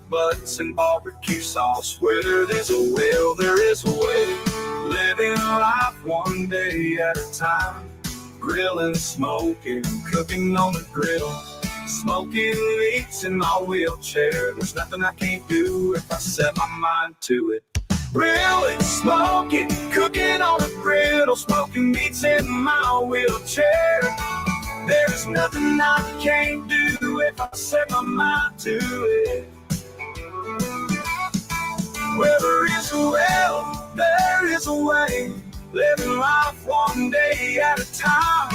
butts, and barbecue sauce. Where there's a will, there is a way. Living life one day at a time. Grilling, smoking, cooking on the grill. Smoking meats in my wheelchair. There's nothing I can't do if I set my mind to it. Grilling, smoking, cooking on a griddle. Smoking meats in my wheelchair. There's nothing I can't do if I set my mind to it. Where there is a will, there is a way. Living life one day at a time.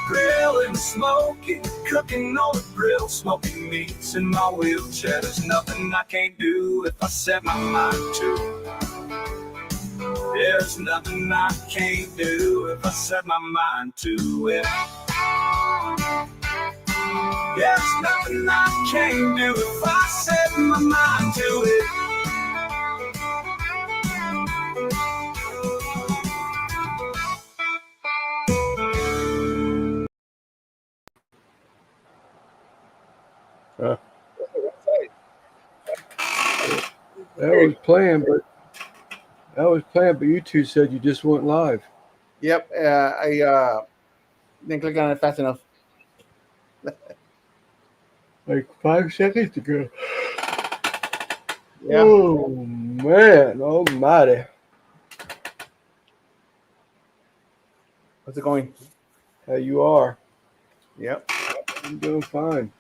Grilling, smoking, cooking on the grill. Smoking meats in my wheelchair. There's nothing I can't do if I set my mind to it. There's nothing I can't do if I set my mind to it. There's nothing I can't do if I set my mind to it. That was playing, but you two said you just went live. Yep, I didn't click on it fast enough. Like 5 seconds ago. Yeah. Oh man, almighty. How's it going? How you are? Yep. I'm doing fine.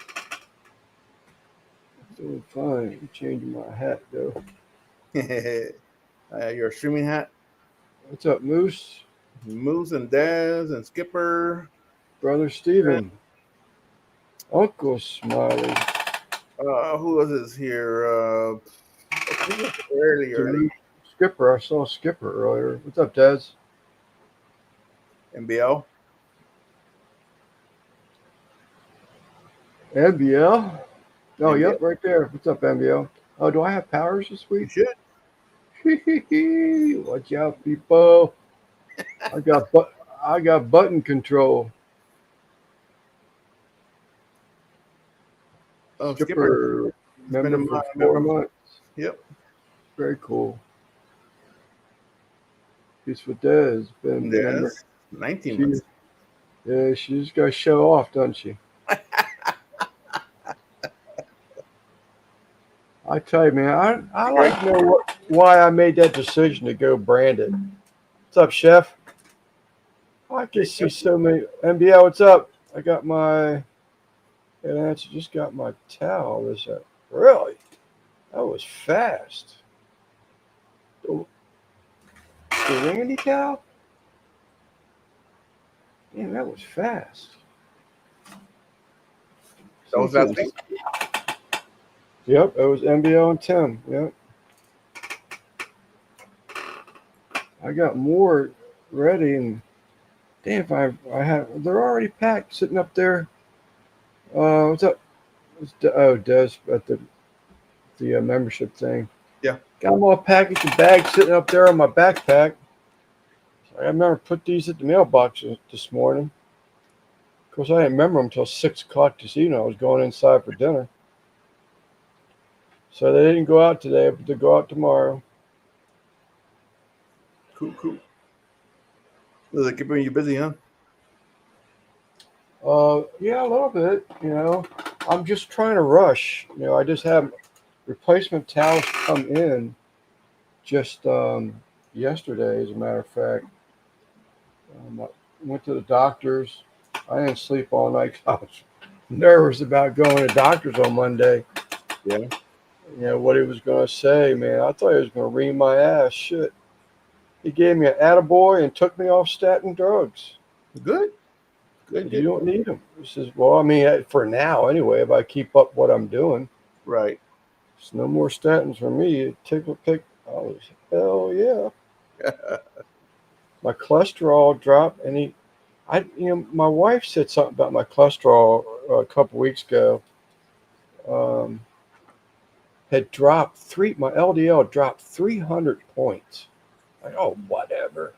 Doing fine. I'm changing my hat though. Your streaming hat. What's up, Moose? Moose and Dez and Skipper. Brother Steven. Uncle Smiley. Who was this here? Earlier. Skipper. I saw Skipper earlier. What's up, Dez? MBL. MBL? Oh, MBL. Yep, right there. What's up, MBL? Oh, do I have powers this You week? should. Watch out, people. I got button control. Oh, Skipper, member for 4 months. Yep. Very cool. Peace with Dez. Been member. Dez. 19 months. Yeah, she just got to show off, doesn't she? I tell you, man, I like to know why I made that decision to go branded. What's up, Chef? I can see so many. MBL, what's up? I got my. And I just got my towel. Is that really? That was fast. The Randy towel? Damn, that was fast. That was last week? Yep, it was MBO and Tim. Yep. I got more ready, and damn, if I have, they're already packed, sitting up there. What's up? Des at the membership thing. Yeah. Got them all packaged and bags sitting up there on my backpack. So I remember put these at the mailbox this morning. Of course, I didn't remember them until 6 o'clock this evening. I was going inside for dinner. So they didn't go out today, but they'll go out tomorrow. Cool. Does it keep you busy, huh? Yeah, a little bit. I'm just trying to rush. I just have replacement towels come in just yesterday, as a matter of fact. I went to the doctor's. I didn't sleep all night because I was nervous about going to doctor's on Monday. Yeah. What he was going to say, man. I thought he was going to ream my ass. Shit. He gave me an attaboy and took me off statin drugs. Good. You don't need them. He says, well, I mean, for now anyway, if I keep up what I'm doing. Right. There's no more statins for me. Tickle pick. I was, hell yeah. My cholesterol dropped, and my wife said something about my cholesterol a couple weeks ago. Had dropped my LDL dropped 300 points. Like, oh, whatever.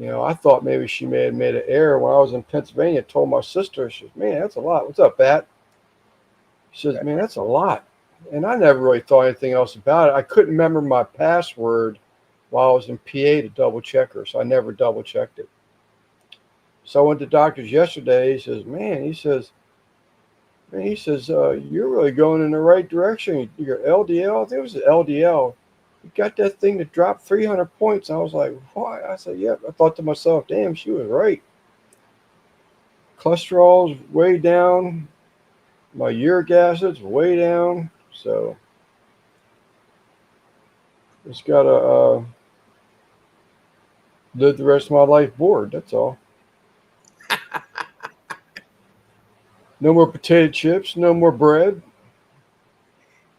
I thought maybe she may have made an error when I was in Pennsylvania. Told my sister, she says, man, that's a lot. What's up, Bat? She says, man, that's a lot. And I never really thought anything else about it. I couldn't remember my password while I was in PA to double check her, so I never double checked it. So I went to the doctor's yesterday. He says, you're really going in the right direction. Your LDL, I think it was LDL. You got that thing to drop 300 points. I was like, why? I said, yep. I thought to myself, damn, she was right. Cholesterol's way down. My uric acid's way down. So just got to live the rest of my life bored. That's all. No more potato chips. No more bread.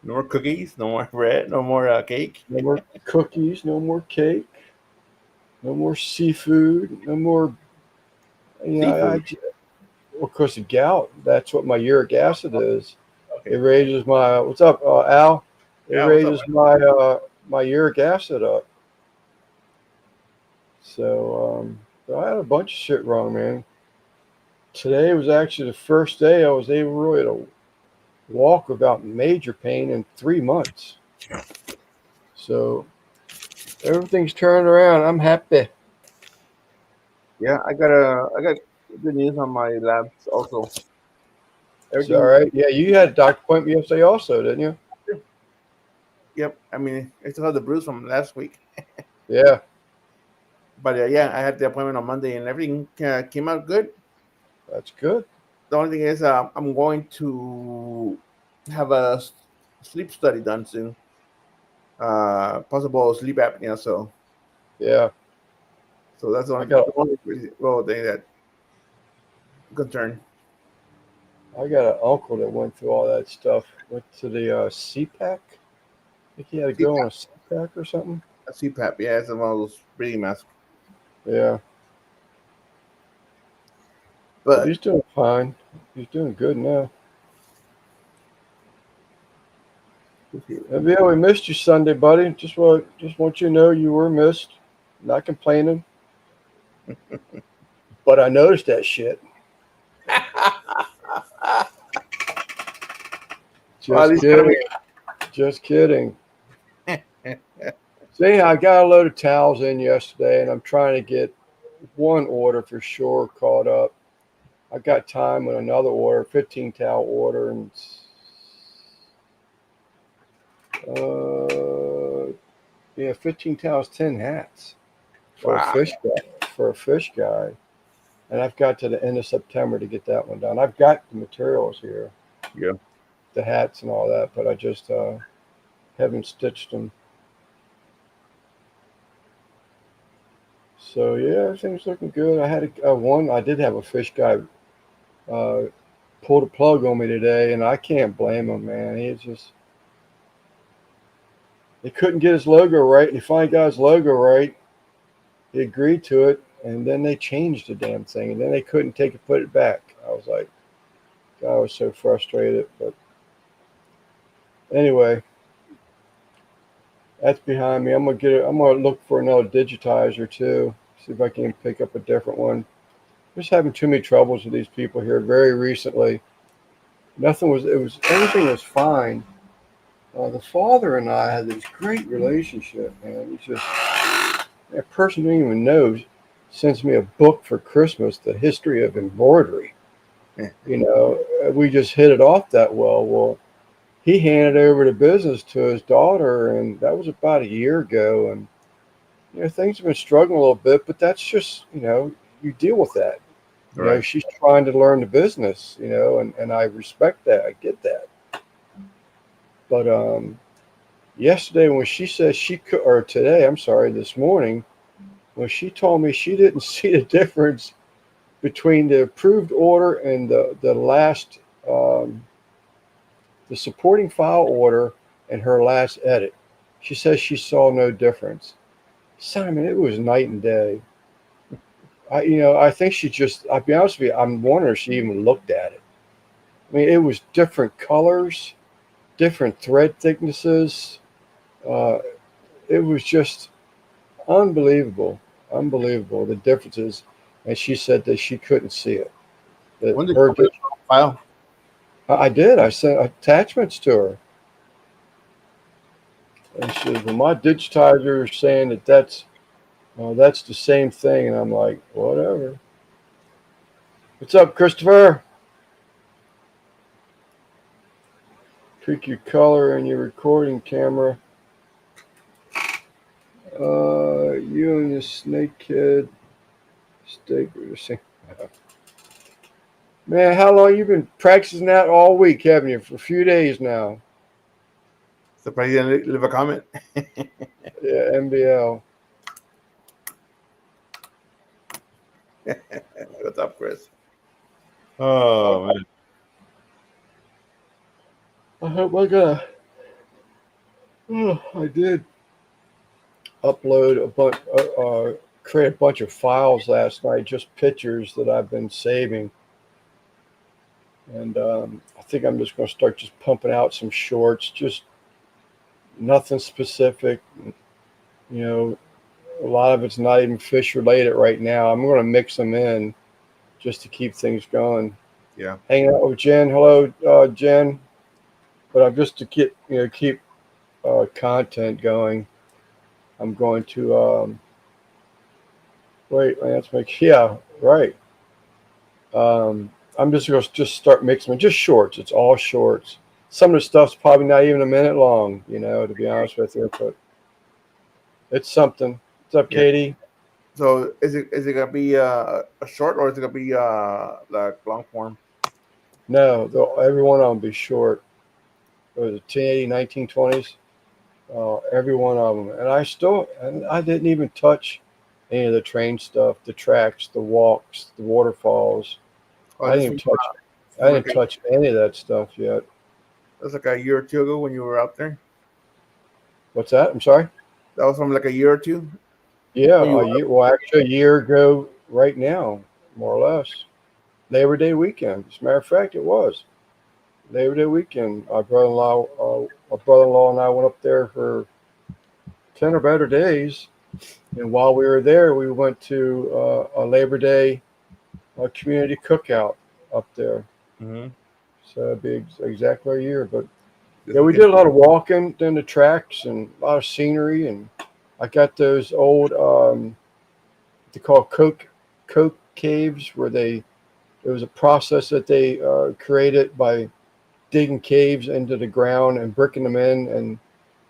No more cookies, no more bread, no more cake. No more cookies. No more cake. No more seafood. No more. Of course, the gout. That's what my uric acid is. Okay. It raises my. What's up, Al? It Yeah, raises my uric acid up. So I had a bunch of shit wrong, man. Today was actually the first day I was able really to walk without major pain in 3 months. So everything's turned around. I'm happy. Yeah, I got good news on my labs also. It's all right. Yeah, you had a doctor appointment yesterday also, didn't you? Yep. I mean, I still have the bruise from last week. Yeah. But yeah, I had the appointment on Monday, and everything came out good. That's good. The only thing is, I'm going to have a sleep study done soon. Possible sleep apnea. So yeah. So that's the only thing that concern. I got an uncle that went through all that stuff. Went to the CPAC. I think he had to go on a CPAC or something. A CPAP, yeah, it's one of those breathing masks. Yeah. But he's doing fine. He's doing good now. Yeah, we missed you Sunday, buddy. Just want you to know you were missed. Not complaining. But I noticed that shit. Just kidding. See, I got a load of towels in yesterday, and I'm trying to get one order for sure caught up. I got time with another order, 15 towel order, and 15 towels, 10 hats for a fish guy. And I've got to the end of September to get that one done. I've got the materials here. Yeah. The hats and all that, but I just haven't stitched them. So yeah, everything's looking good. I had I did have a fish guy pull the plug on me today, and I can't blame him, man. He couldn't get his logo right, and he finally got his logo right. He agreed to it, and then they changed the damn thing, and then they couldn't put it back. I was like, God, I was so frustrated. But anyway, that's behind me. I'm gonna look for another digitizer too. See if I can pick up a different one. Just having too many troubles with these people here very recently. Everything was fine. The father and I had this great relationship, man. He's just a person who don't even know sends me a book for Christmas, The History of Embroidery. You know, we just hit it off that well. Well, he handed over the business to his daughter, and that was about a year ago. And you know, things have been struggling a little bit, but that's just, you know, you deal with that. You know, she's trying to learn the business, you know, and I respect that. I get that. But yesterday when she said this morning, when she told me she didn't see the difference between the approved order and the last, the supporting file order and her last edit, she says she saw no difference. Simon, it was night and day. I think I'll be honest with you, I'm wondering if she even looked at it. I mean, it was different colors, different thread thicknesses. It was just unbelievable, the differences. And she said that she couldn't see it. When did you file? I did. I sent attachments to her. And she says, well, my digitizer is saying that's the same thing. And I'm like, whatever. What's up, Christopher? Tweak your color and your recording camera. You and the snakehead steak were the same. Man, how long you been practicing that all week, haven't you? For a few days now. Surprised you didn't leave a comment. Yeah, MBL. What's up, Chris? Oh man. I hope I got. Oh, I did upload a bunch, create a bunch of files last night, just pictures that I've been saving, and I think I'm just going to start just pumping out some shorts, just nothing specific. You know, a lot of it's not even fish related right now. I'm going to mix them in just to keep things going. Yeah. Hanging out with Jen. Hello, Jen. But I'm just to keep content going. I'm going to wait. Let's make right. I'm just going to just start mixing them. Just shorts. It's all shorts. Some of the stuff's probably not even a minute long. To be honest with you, but it's something. What's up, Katie? So is it gonna be a short or is it gonna be like long form? No, every one of them be short. It was 1080, 1920s. Every one of them, and I didn't even touch any of the train stuff, the tracks, the walks, the waterfalls. I didn't touch any of that stuff yet. That's like a year or two ago when you were out there. What's that? I'm sorry. That was from like a year or two. Yeah, actually a year ago right now, more or less. Labor Day weekend. As a matter of fact, it was Labor Day weekend. My brother-in-law and I went up there for 10 or better days, and while we were there, we went to a Labor Day community cookout up there. Mm-hmm. So it'd be exactly a year. But yeah, we did a lot of walking down the tracks and a lot of scenery, and I got those old they call coke caves where there was a process that they created by digging caves into the ground and bricking them in, and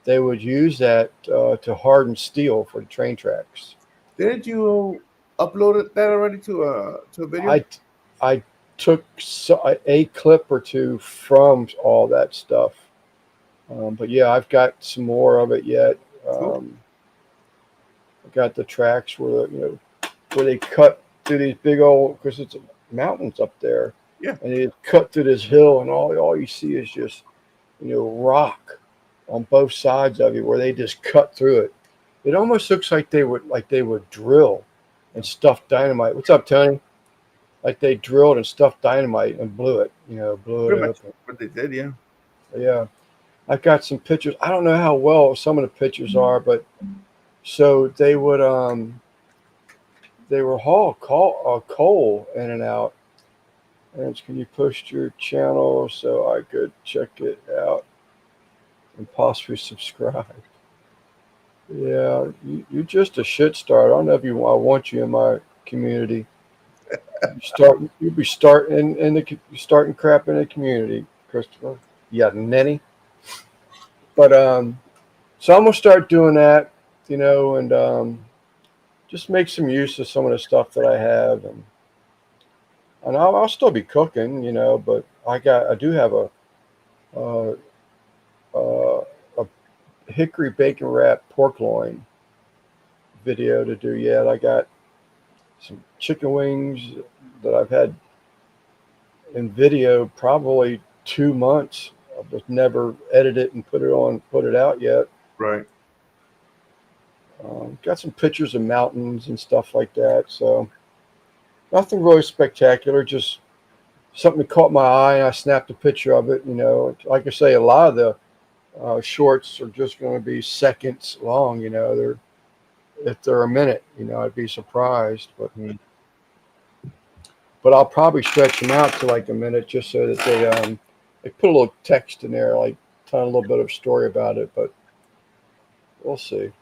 they would use that to harden steel for the train tracks. Didn't you upload that already to a video? I took a clip or two from all that stuff, but yeah, I've got some more of it yet. Cool. I got the tracks where they cut through these big old, because it's mountains up there. Yeah. And they cut through this hill, and all you see is just rock on both sides of you, where they just cut through it. It almost looks like they would drill and stuff dynamite. What's up, Tony? Like they drilled and stuffed dynamite and blew it. Blew it open. What they did, yeah. Yeah. I've got some pictures. I don't know how well some of the pictures are, but so they would they were haul coal in and out. And can you push your channel so I could check it out and possibly subscribe? Yeah, you're just a shit starter. I don't know if I want you in my community. You'll be starting crap in the community, Christopher. Yeah, Nenny. But so I'm gonna start doing that, and just make some use of some of the stuff that I have, and I'll still be cooking, but I do have a hickory bacon wrap pork loin video to do yet. I got some chicken wings that I've had in video probably 2 months. I've just never edited and put it out yet. Right. Got some pictures of mountains and stuff like that. So nothing really spectacular, just something that caught my eye, and I snapped a picture of it. Like I say, a lot of the shorts are just going to be seconds long. If they're a minute, I'd be surprised. But I'll probably stretch them out to like a minute, just so that they put a little text in there, like telling a little bit of story about it. But We'll see.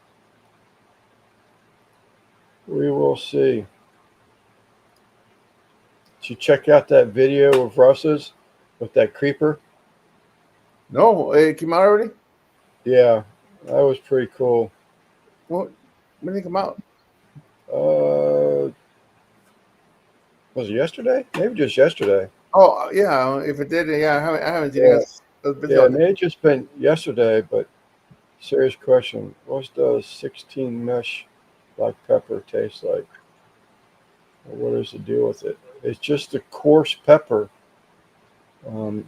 We will see. Did you check out that video of Russ's with that creeper? No, it came out already. Yeah, that was pretty cool. Well, when did it come out? Was it yesterday? Maybe just yesterday. Oh, yeah. If it did, yeah, I haven't seen it. Yeah, I was busy yeah, all it day. may have just been yesterday, but serious question. What does 16 mesh black pepper taste like? Or what is the deal with it? It's just a coarse pepper. Um,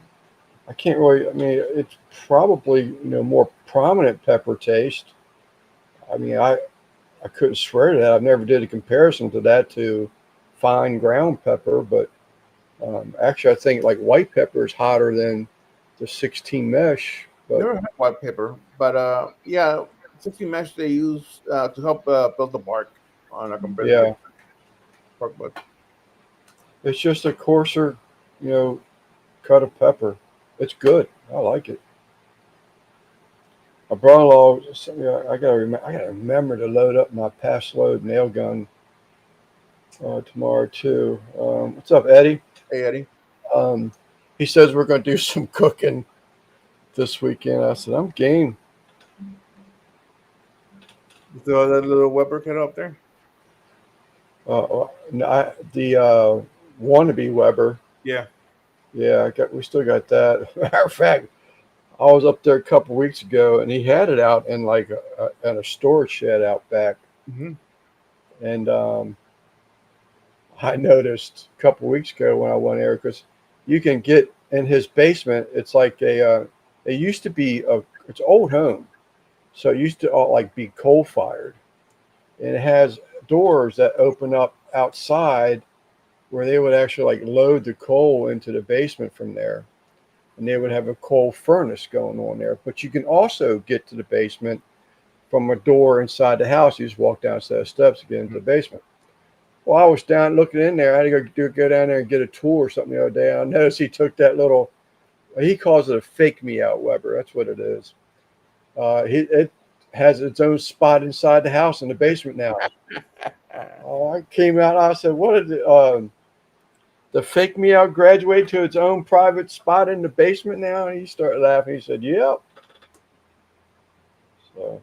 I can't really. I mean, it's probably more prominent pepper taste. I mean, I couldn't swear to that. I've never did a comparison to that to fine ground pepper, but actually, I think like white pepper is hotter than the 16 mesh. But Never had white paper, but yeah, 60 mesh they use to help build the bark on a compressor yeah, pork butt. it's just a coarser, you know, cut of pepper. It's good. I like it. My brother-in-law, I gotta remember to load up my pass load nail gun tomorrow too. What's up, Eddie? Hey, Eddie, Um, he says we're going to do some cooking this weekend. I said I'm game. you still have that little Weber kit up there? The wannabe Weber. Yeah. Yeah, we still got that. Matter of fact, I was up there a couple weeks ago, and he had it out in like in a storage shed out back. Mm-hmm. And I noticed a couple weeks ago when I went there because you can get in his basement. It's like it used to be it's an old home, so it used to all like be coal fired, and it has doors that open up outside where they would actually like load the coal into the basement from there, and they would have a coal furnace going on there. But you can also get to the basement from a door inside the house. You just walk down a set of steps to get into the basement. Well, I was down looking in there. I had to go down there and get a tool or something the other day. I noticed he took that little, he calls it a fake me out Weber. That's what it is. It has its own spot inside the house in the basement now. I came out. I said, "What is it? The fake me out graduate to its own private spot in the basement now?" And he started laughing. He said, "Yep." So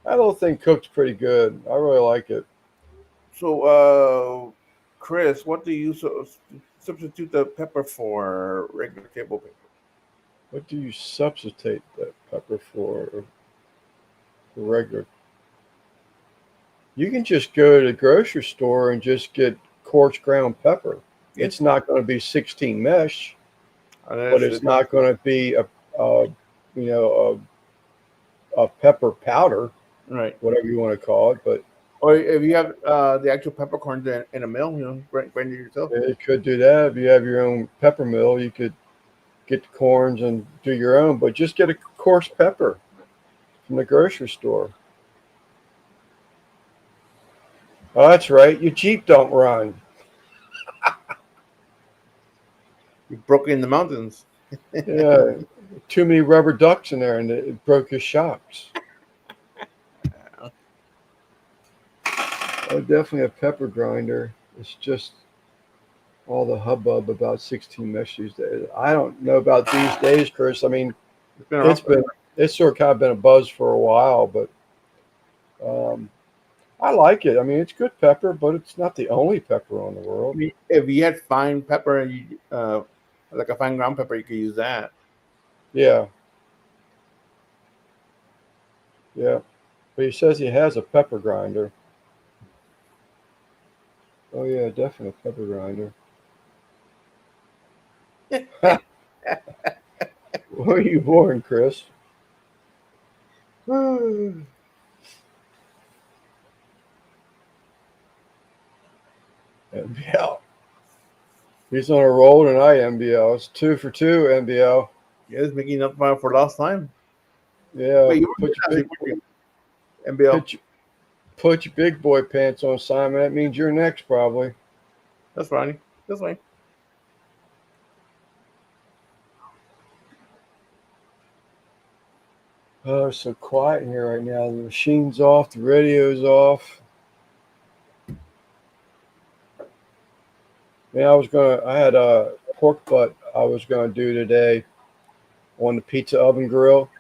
that little thing cooks pretty good. I really like it. So, Chris, what do you substitute the pepper for regular table paper? What do you substitute that pepper for? The regular. You can just go to the grocery store and just get coarse ground pepper. Yeah. It's not going to be 16 mesh, but Unless it's not going to be a you know a pepper powder, right. whatever you want to call it. But Or if you have the actual peppercorns in a mill, grind it yourself. it could do that. If you have your own pepper mill, you could get the corns and do your own. But just get a coarse pepper from the grocery store. Oh, that's right. Your Jeep don't run. You broke in the mountains. Yeah, too many rubber ducks in there, and it broke your shocks. Oh, definitely a pepper grinder. It's just all the hubbub about 16 mesh these days. I don't know about these days, Chris. I mean, It's been around. it's sort of kind of been a buzz for a while, but um, I like it. I mean, it's good pepper, but it's not the only pepper on the world. If you had fine pepper, and like a fine ground pepper, you could use that. Yeah, yeah. But he says he has a pepper grinder. Oh yeah, definitely a pepper grinder. When were you born, Chris? NBL. He's on a roll tonight, NBL. It's 2 for 2, NBL. Yes, making up for last time. Yeah, Wait, you put your, big, MBL. put your big boy pants on, Simon. That means you're next, probably. That's fine. That's fine. Oh, it's so quiet in here right now. The machine's off, the radio's off. Man, I had a pork butt I was gonna do today on the pizza oven grill.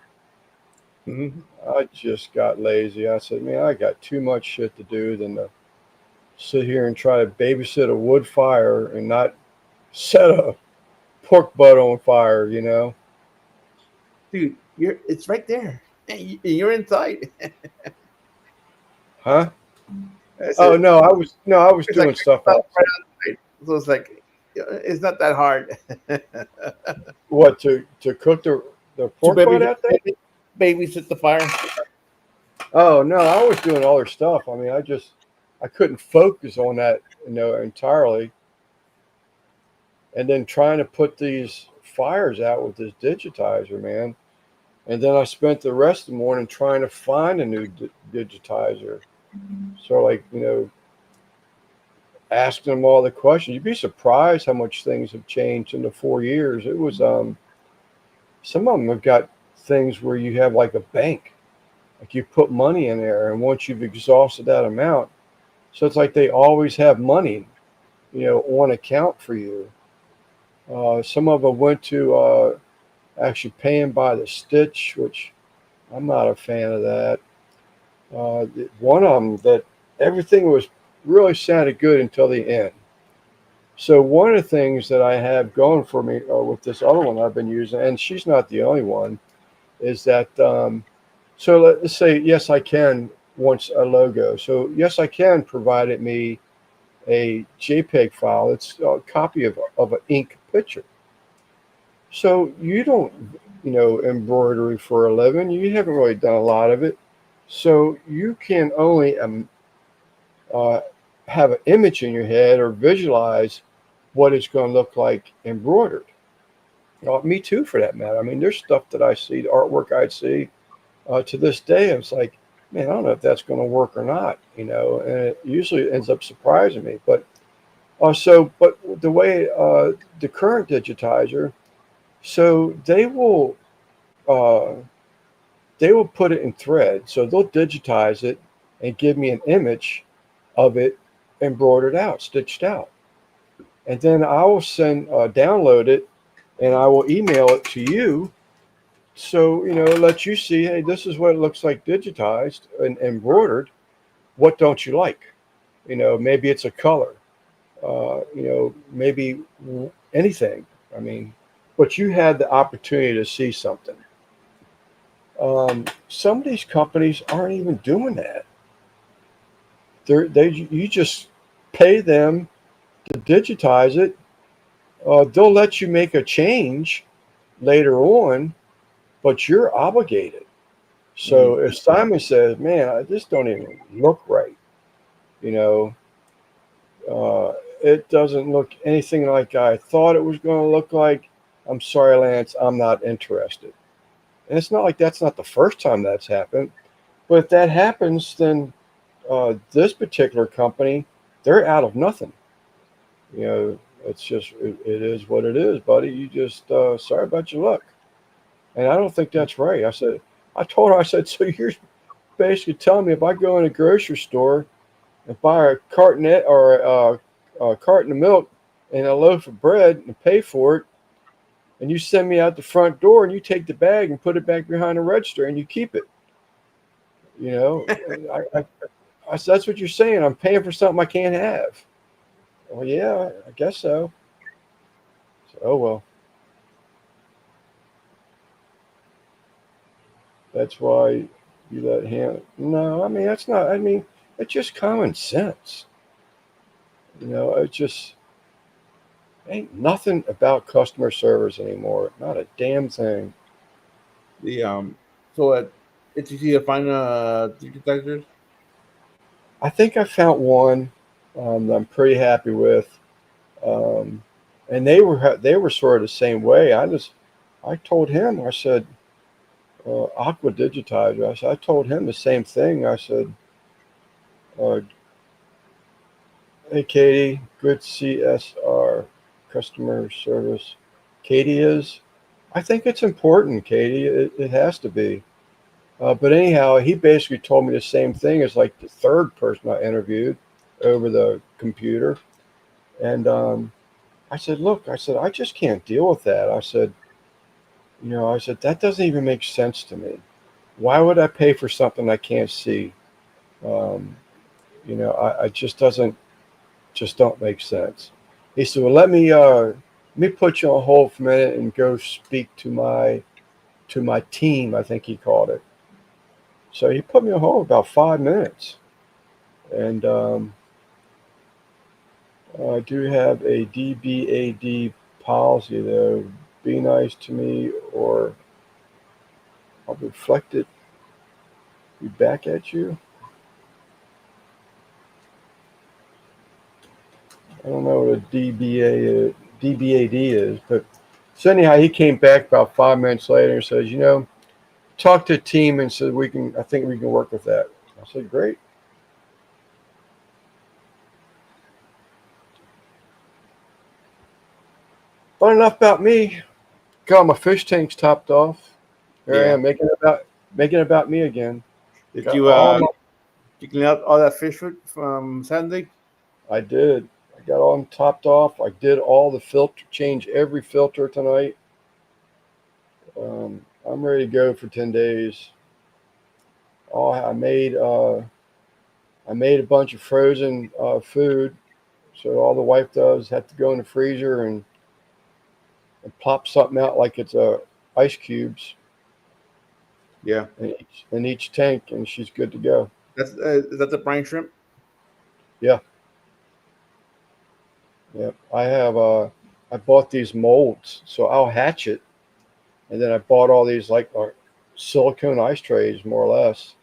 Hmm. I just got lazy. I said, man, I got too much shit to do than to sit here and try to babysit a wood fire and not set a pork butt on fire, you know? Dude, it's right there. And you're inside. Huh? I Oh said, no, I was it's like doing stuff right outside. outside. So it's like it's not that hard What to cook the to pork butt out there? babysit the fire. Oh no, I was doing other stuff. I mean, I couldn't focus on that, entirely. And then trying to put these fires out with this digitizer, man. And then I spent the rest of the morning trying to find a new digitizer. So like, asking them all the questions. You'd be surprised how much things have changed in the 4 years. It was some of them have got things where you have like a bank. Like you put money in there, and once you've exhausted that amount, so it's like they always have money, on account for you. Some of them went to actually paying by the stitch, which I'm not a fan of that. One of them that everything was really sounded good until the end. So one of the things that I have going for me with this other one I've been using, and she's not the only one, is that so let's say yes I can wants a logo. So yes I can provided me a JPEG file. It's a copy of an ink picture. So you don't, embroidery for a living. You haven't really done a lot of it. So you can only uh, have an image in your head or visualize what it's going to look like embroidered. Me too, for that matter. I mean, there's stuff that I see, the artwork I see to this day. It's like, man, I don't know if that's going to work or not, and it usually ends up surprising me. But but the way the current digitizer, so uh, they will put it in thread. So they'll digitize it and give me an image of it embroidered out, stitched out. And then I will download it, and I will email it to you. So, let you see, hey, this is what it looks like digitized and embroidered. What don't you like? Maybe it's a color, maybe anything. I mean, but you had the opportunity to see something. Some of these companies aren't even doing that. You just pay them to digitize it. They'll let you make a change later on, but you're obligated. Mm. So if Simon says, "Man, this don't even look right," you know, it doesn't look anything like I thought it was going to look like. I'm sorry, Lance, I'm not interested. And it's not like that's not the first time that's happened. But if that happens, then this particular company, they're out of nothing. It's just it is what it is, buddy. You just sorry about your luck. And I don't think that's right. I told her, I said, so you're basically telling me if I go in a grocery store and buy a cartonet or a carton of milk and a loaf of bread and pay for it, and you send me out the front door and you take the bag and put it back behind the register and you keep it. You know, I said, that's what you're saying. I'm paying for something I can't have. Well, yeah, I guess so. So, oh well, that's why you let him. No, I mean that's not. I mean it's just common sense. It just ain't nothing about customer service anymore. Not a damn thing. The so it's easy to find digitizers. I think I found one that I'm pretty happy with, um, and they were sort of the same way. I told him, I said, Aqua Digitizer. I told him the same thing. I said, uh, hey Katie, good CSR, customer service. Katie is. I think it's important, Katie. It has to be. But anyhow, he basically told me the same thing as like the third person I interviewed over the computer. And I said, look, I said, I just can't deal with that. I said, I said, that doesn't even make sense to me. Why would I pay for something I can't see? Um, I just don't make sense. He said, well, let me put you on hold for a minute and go speak to my team, I think he called it. So he put me on hold about 5 minutes. And I do have a DBAD policy, though. Be nice to me, or I'll reflect it back at you. I don't know what a DBAD is, but so anyhow, he came back about 5 minutes later and says, talk to the team and said I think we can work with that. I said, great. But enough about me. Got my fish tanks topped off. Here I Yeah. am making it about me again. Did Got you all my, you clean out all that fish food from Sunday? I did. I got all them topped off. I did all the filter, change every filter tonight. I'm ready to go for 10 days. Oh, I made a bunch of frozen food. So all the wife does have to go in the freezer and plop something out like it's ice cubes Yeah. in each tank, and she's good to go. That's is that the brine shrimp? Yeah, yeah. I bought these molds, so I'll hatch it, and then I bought all these like silicone ice trays, more or less,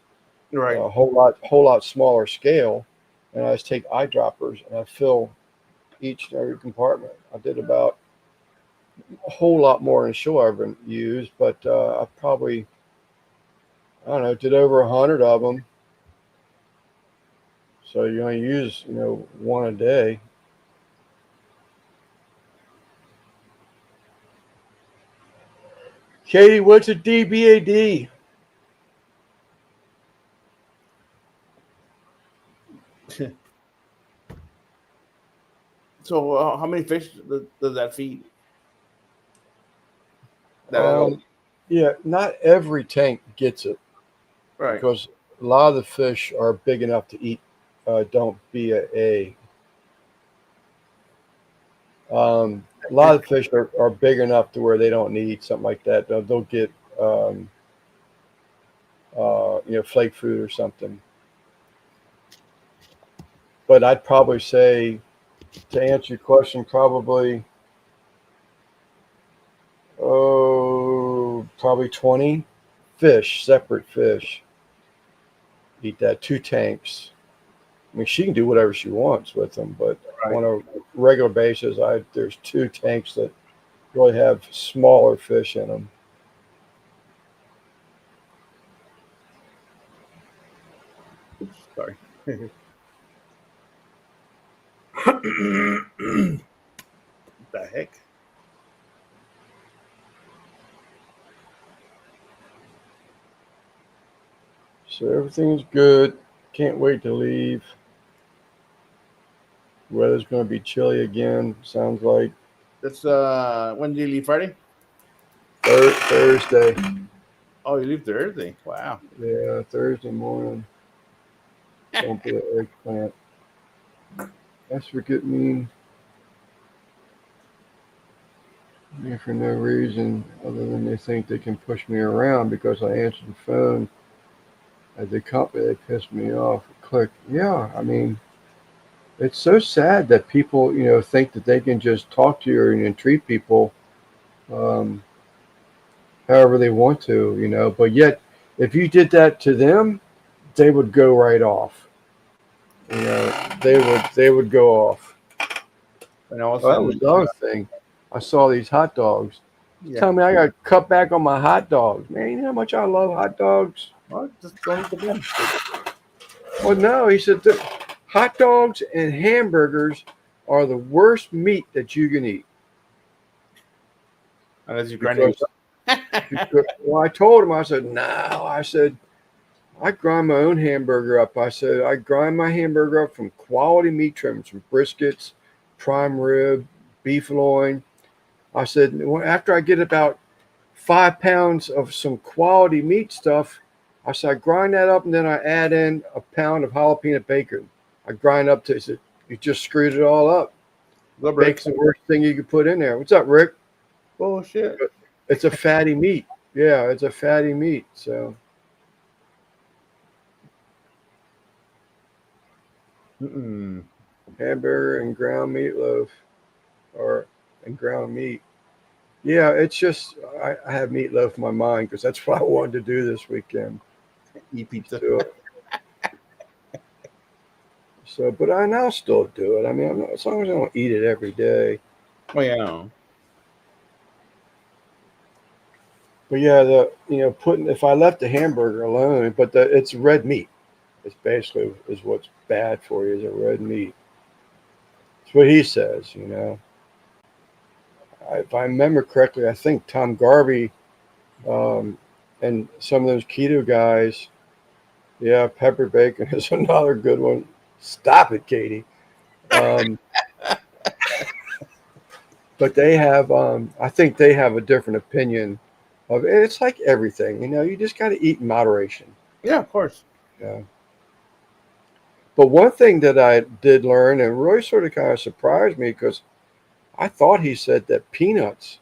Right. a whole lot smaller scale, and I just take eyedroppers and I fill each and every compartment. I did about a whole lot more than she'll ever use, but I probably, I don't know, did over 100 of them. So you only use, one a day. Katie, what's a DBAD? So how many fish does that feed? That adult? Yeah, not every tank gets it Right. because a lot of the fish are big enough to eat. Don't be a. A lot of the fish are big enough to where they don't need something like that. They'll get flake food or something. But I'd probably say, to answer your question, probably probably 20 fish, separate fish. Eat that, 2 tanks. I mean, she can do whatever she wants with them, but Right. on a regular basis, there's 2 tanks that really have smaller fish in them. Oops, sorry. What the heck? So everything's good. Can't wait to leave. Weather's going to be chilly again, sounds like. That's when do you leave? Friday? Thursday. Oh, you leave Thursday. Wow. Yeah, Thursday morning. Going for the eggplant. That's for getting me for no reason other than they think they can push me around because I answered the phone at the company. They pissed me off. Click. Yeah, I mean, it's so sad that people, think that they can just talk to you and treat people um, however they want to. But yet, if you did that to them, they would go right off. They would go off. And all of a Oh, that was sudden, the other thing. I saw these hot dogs. yeah. Tell me I got to cut back on my hot dogs. Man, you know how much I love hot dogs? Well, just don't eat them. Well, no, he said hot dogs and hamburgers are the worst meat that you can eat. Unless you grind it. Well, I told him, I said, no. I said, I grind my own hamburger up. I said I grind my hamburger up from quality meat trimmings, from briskets, prime rib, beef loin. I said after I get about 5 pounds of some quality meat stuff, I said I grind that up and then I add in a pound of jalapeno bacon. I grind up to it. You just screwed it all up. Good, Rick. Bacon's the worst thing you could put in there. What's up, Rick? Bullshit. It's a fatty meat. Yeah, it's a fatty meat. So Mm-mm. hamburger and ground meatloaf, or and ground meat. Yeah, it's just I have meatloaf in my mind because that's what I wanted to do this weekend. Eat pizza. But I now still do it. I mean, as long as I don't eat it every day. Oh yeah. But yeah, putting if I left the hamburger alone, but it's red meat. It's basically is what's bad for you is a red meat. That's what he says. If I remember correctly, I think Tom Garvey and some of those keto guys. Yeah, pepper bacon is another good one. Stop it, Katie. But they have, I think they have a different opinion of it. It's like everything, you just got to eat in moderation. Yeah, of course. Yeah. But one thing that I did learn and really sort of kind of surprised me because I thought he said that peanuts,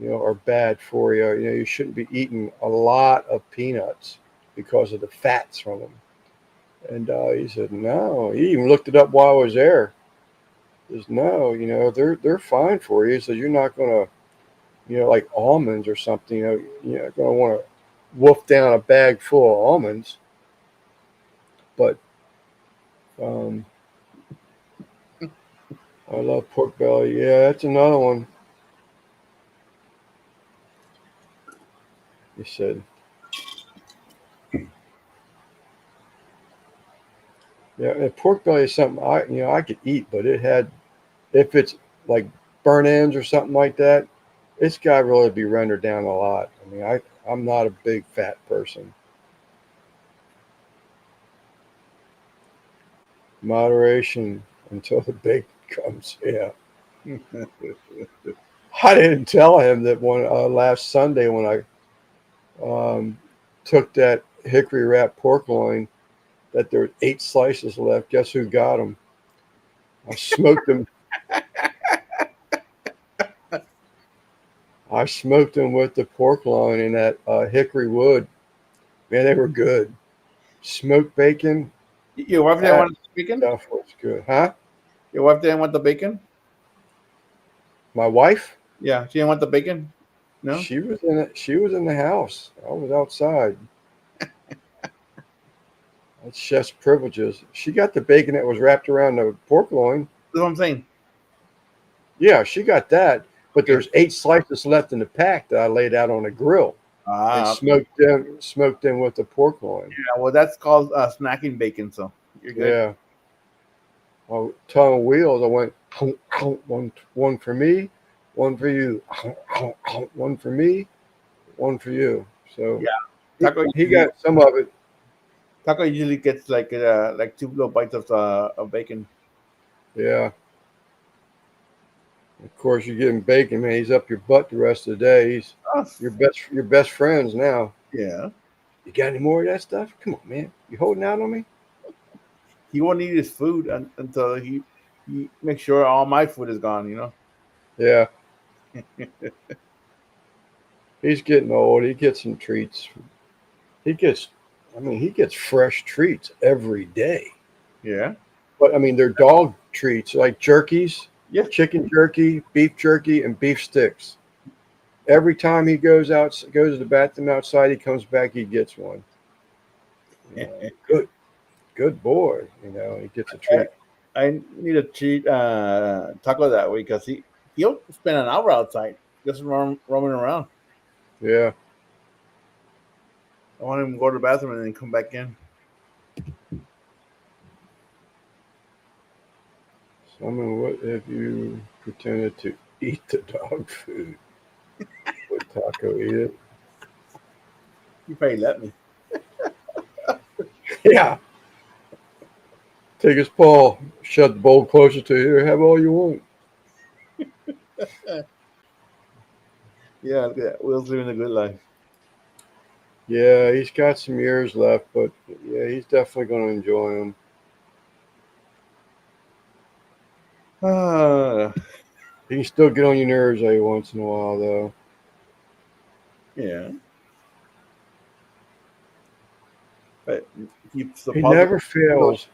are bad for you. You shouldn't be eating a lot of peanuts because of the fats from them. And he said, no. He even looked it up while I was there. He says, no, they're fine for you. He says, you're not going to, like almonds or something, you're going to want to wolf down a bag full of almonds. But I love pork belly. Yeah, that's another one. He said, yeah, and pork belly is something I could eat, but if it's like burnt ends or something like that, it's got to really be rendered down a lot. I mean, I'm not a big fat person. Moderation until the bacon comes. Yeah. I didn't tell him that last Sunday when I took that hickory wrap pork loin that there were 8 slices left. Guess who got them? I smoked them. I smoked them with the pork loin in that hickory wood. Man, they were good. Smoked bacon. Your wife didn't want the bacon? Stuff was good. Huh? Your wife didn't want the bacon? My wife? Yeah, she didn't want the bacon? No? She was in the house. I was outside. That's chef's privileges. She got the bacon that was wrapped around the pork loin. That's what I'm saying. Yeah, she got that. But there's 8 slices left in the pack that I laid out on the grill and smoked them with the pork loin. Yeah, well, that's called snacking bacon, so you're good. Yeah. Well, tongue wheels, I went one for me, one for you, one for me, one for you. So yeah, he got some of it. Taco usually gets like 2 little bites of bacon. Yeah. Of course, you're getting bacon, man. He's up your butt the rest of the day. He's your best friends now. Yeah. You got any more of that stuff? Come on, man. You holding out on me? He won't eat his food until he makes sure all my food is gone. Yeah. He's getting old. He gets some treats. He gets fresh treats every day. Yeah. But I mean, they're dog treats like jerkies. Yeah. Chicken jerky, and beef sticks. Every time he goes to the bathroom outside, he comes back, he gets one. Good boy. He gets a treat. I need to treat Taco that way because he'll spend an hour outside just roaming around. Yeah. I want him to go to the bathroom and then come back in. What have you pretended to eat the dog food? Would Taco eat it? You probably let me. Yeah. Take his paw, shut the bowl closer to you, have all you want. Yeah, look at that. Will's living a good life. Yeah, he's got some years left, but yeah, he's definitely going to enjoy them. Ah, He can still get on your nerves every once in a while, though. yeah. But keeps the He positive never going. fails.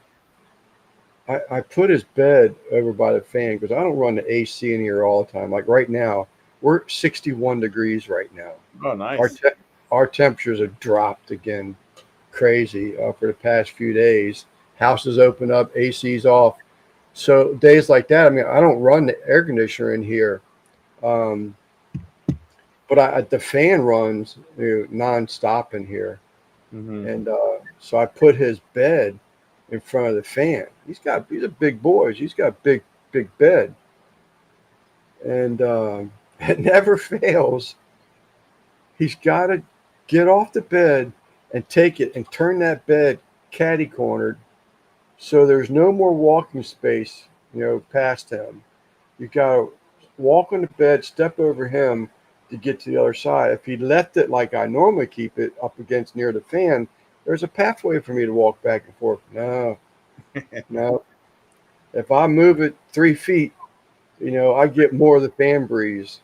I put his bed over by the fan because I don't run the AC in here all the time. Like right now, we're at 61 degrees right now. Oh, Our nice. te- our temperatures have dropped again, crazy for the past few days. Houses open up, AC's off. So days like that, I mean, I don't run the air conditioner in here, um, but the fan runs nonstop in here, Hmm. and so I put his bed in front of the fan. He's a big boy. He's got a big bed, and it never fails. He's got to get off the bed and take it and turn that bed catty cornered so there's no more walking space, past him. You got to walk on the bed, step over him to get to the other side. If he left it like I normally keep it up against near the fan, there's a pathway for me to walk back and forth. No, no. If I move it 3 feet, I get more of the fan breeze.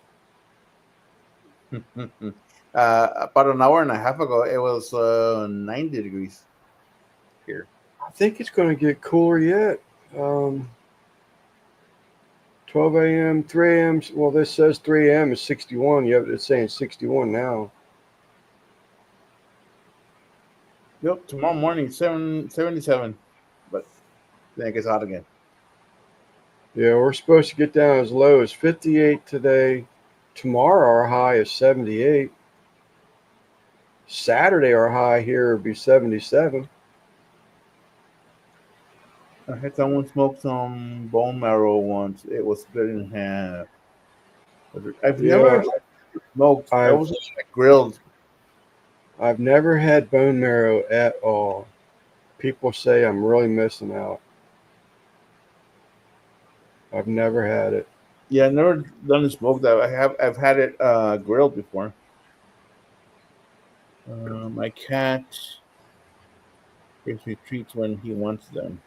About an hour and a half ago, it was 90 degrees here. I think it's going to get cooler yet. Um, 12 a.m., 3 a.m. Well, this says 3 a.m. is 61. Yeah, it's saying 61 now. Yep, tomorrow morning, 77. But then it gets hot again. Yeah, we're supposed to get down as low as 58 today. Tomorrow, our high is 78. Saturday, our high here will be 77. I had someone smoke some bone marrow once. It was split in half. I've never Yeah, smoked. I I've was like grilled. I've never had bone marrow at all. People say I'm really missing out. I've never had it. Yeah, I never done the smoke that. I've had it grilled before. My cat gives me treats when he wants them.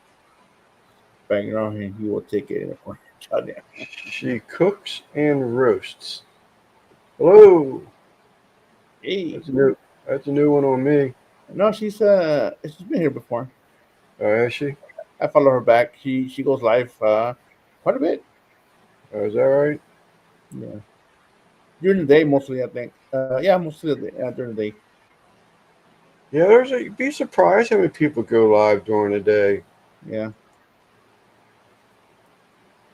Bang around and he will take it in the corner. God damn. She cooks and roasts. Hello. Hey, That's a new. That's a new one on me. no, she's been here before. Oh, is she? I follow her back. She goes live quite a bit. Oh, is that right? Yeah, during the day mostly. I think. Yeah, mostly during the day. Yeah, you'd be surprised how many people go live during the day. Yeah.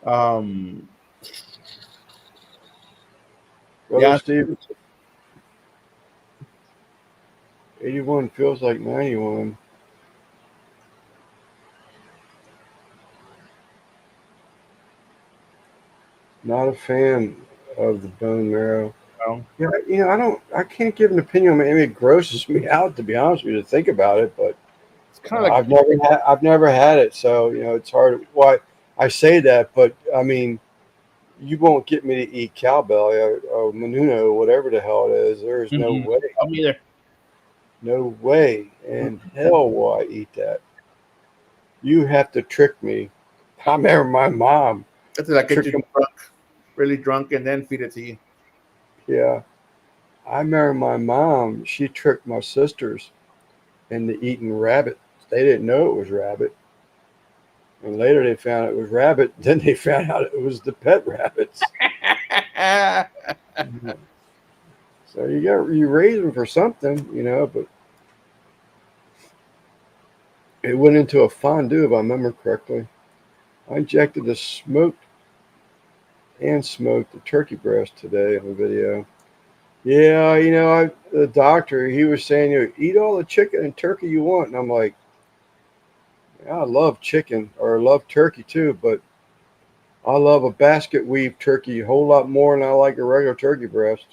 Um. Brother Yeah. Steve, 81 feels like 91. Not a fan of the bone marrow. Well, Yeah, I can't give an opinion on it. I mean, it grosses me out, to be honest with you, to think about it, but it's kind of like I've never had it. So, it's hard. Why I say that, but I mean, you won't get me to eat cowbell or Menuno, whatever the hell it is. There's no mhm. way. I'm either. No way in hell will I eat that. You have to trick me. I remember my mom That's like get you tricking. drunk, really drunk, and then feed it to you. Yeah, I remember my mom. She tricked my sisters into eating rabbit. They didn't know it was rabbit, and later they found it was rabbit. Then they found out it was the pet rabbits. So you raise them for something, But it went into a fondue, if I remember correctly. I injected the smoked the turkey breast today on the video. Yeah, the doctor, he was saying, eat all the chicken and turkey you want. And I'm like, yeah, I love chicken or I love turkey too, but I love a basket weave turkey a whole lot more than I like a regular turkey breast.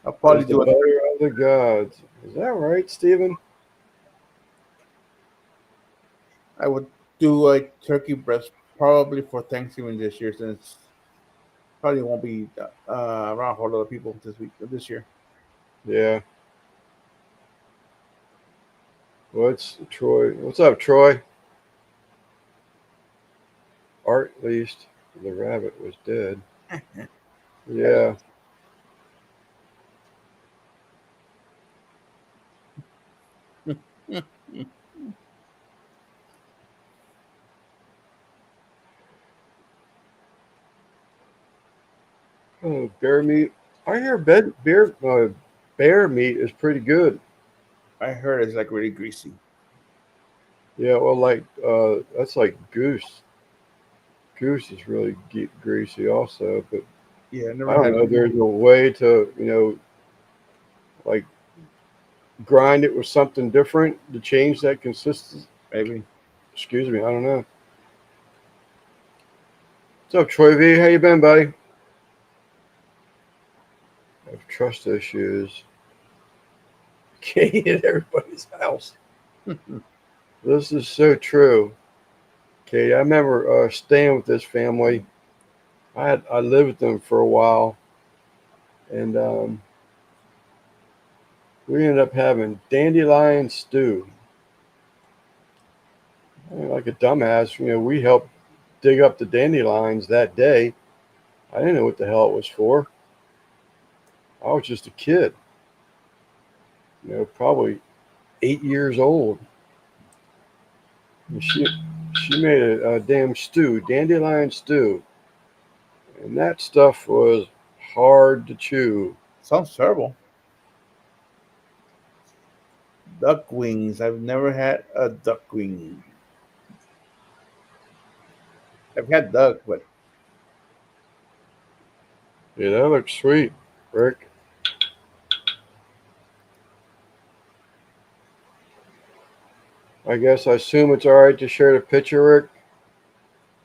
I'll Is probably the do it. butter out the gods. Is that right, Stephen? I would do a turkey breast probably for Thanksgiving this year, since probably won't be around a whole lot of people this year. Yeah. What's Troy? What's up, Troy? Art, at least the rabbit was dead. Yeah. Oh, bear meat. I hear bear meat is pretty good. I heard it's like really greasy. Yeah, well, like that's like goose. Goose is really greasy also, but Yeah, I I never don't had know. beef. There's a way to like grind it with something different to change that consistency. Maybe. Excuse me, I don't know. What's up, Troy V? How you been, buddy? I have trust issues. Katie at everybody's house. This is so true. Katie, I remember staying with this family. I lived with them for a while, and we ended up having dandelion stew. Like a dumbass, we helped dig up the dandelions that day. I didn't know what the hell it was for. I was just a kid, probably 8 years old. And she made a damn stew, dandelion stew, and that stuff was hard to chew. Sounds terrible. Duck wings. I've never had a duck wing. I've had duck, but Yeah, that looks sweet, Rick. I assume it's all right to share the picture, Rick.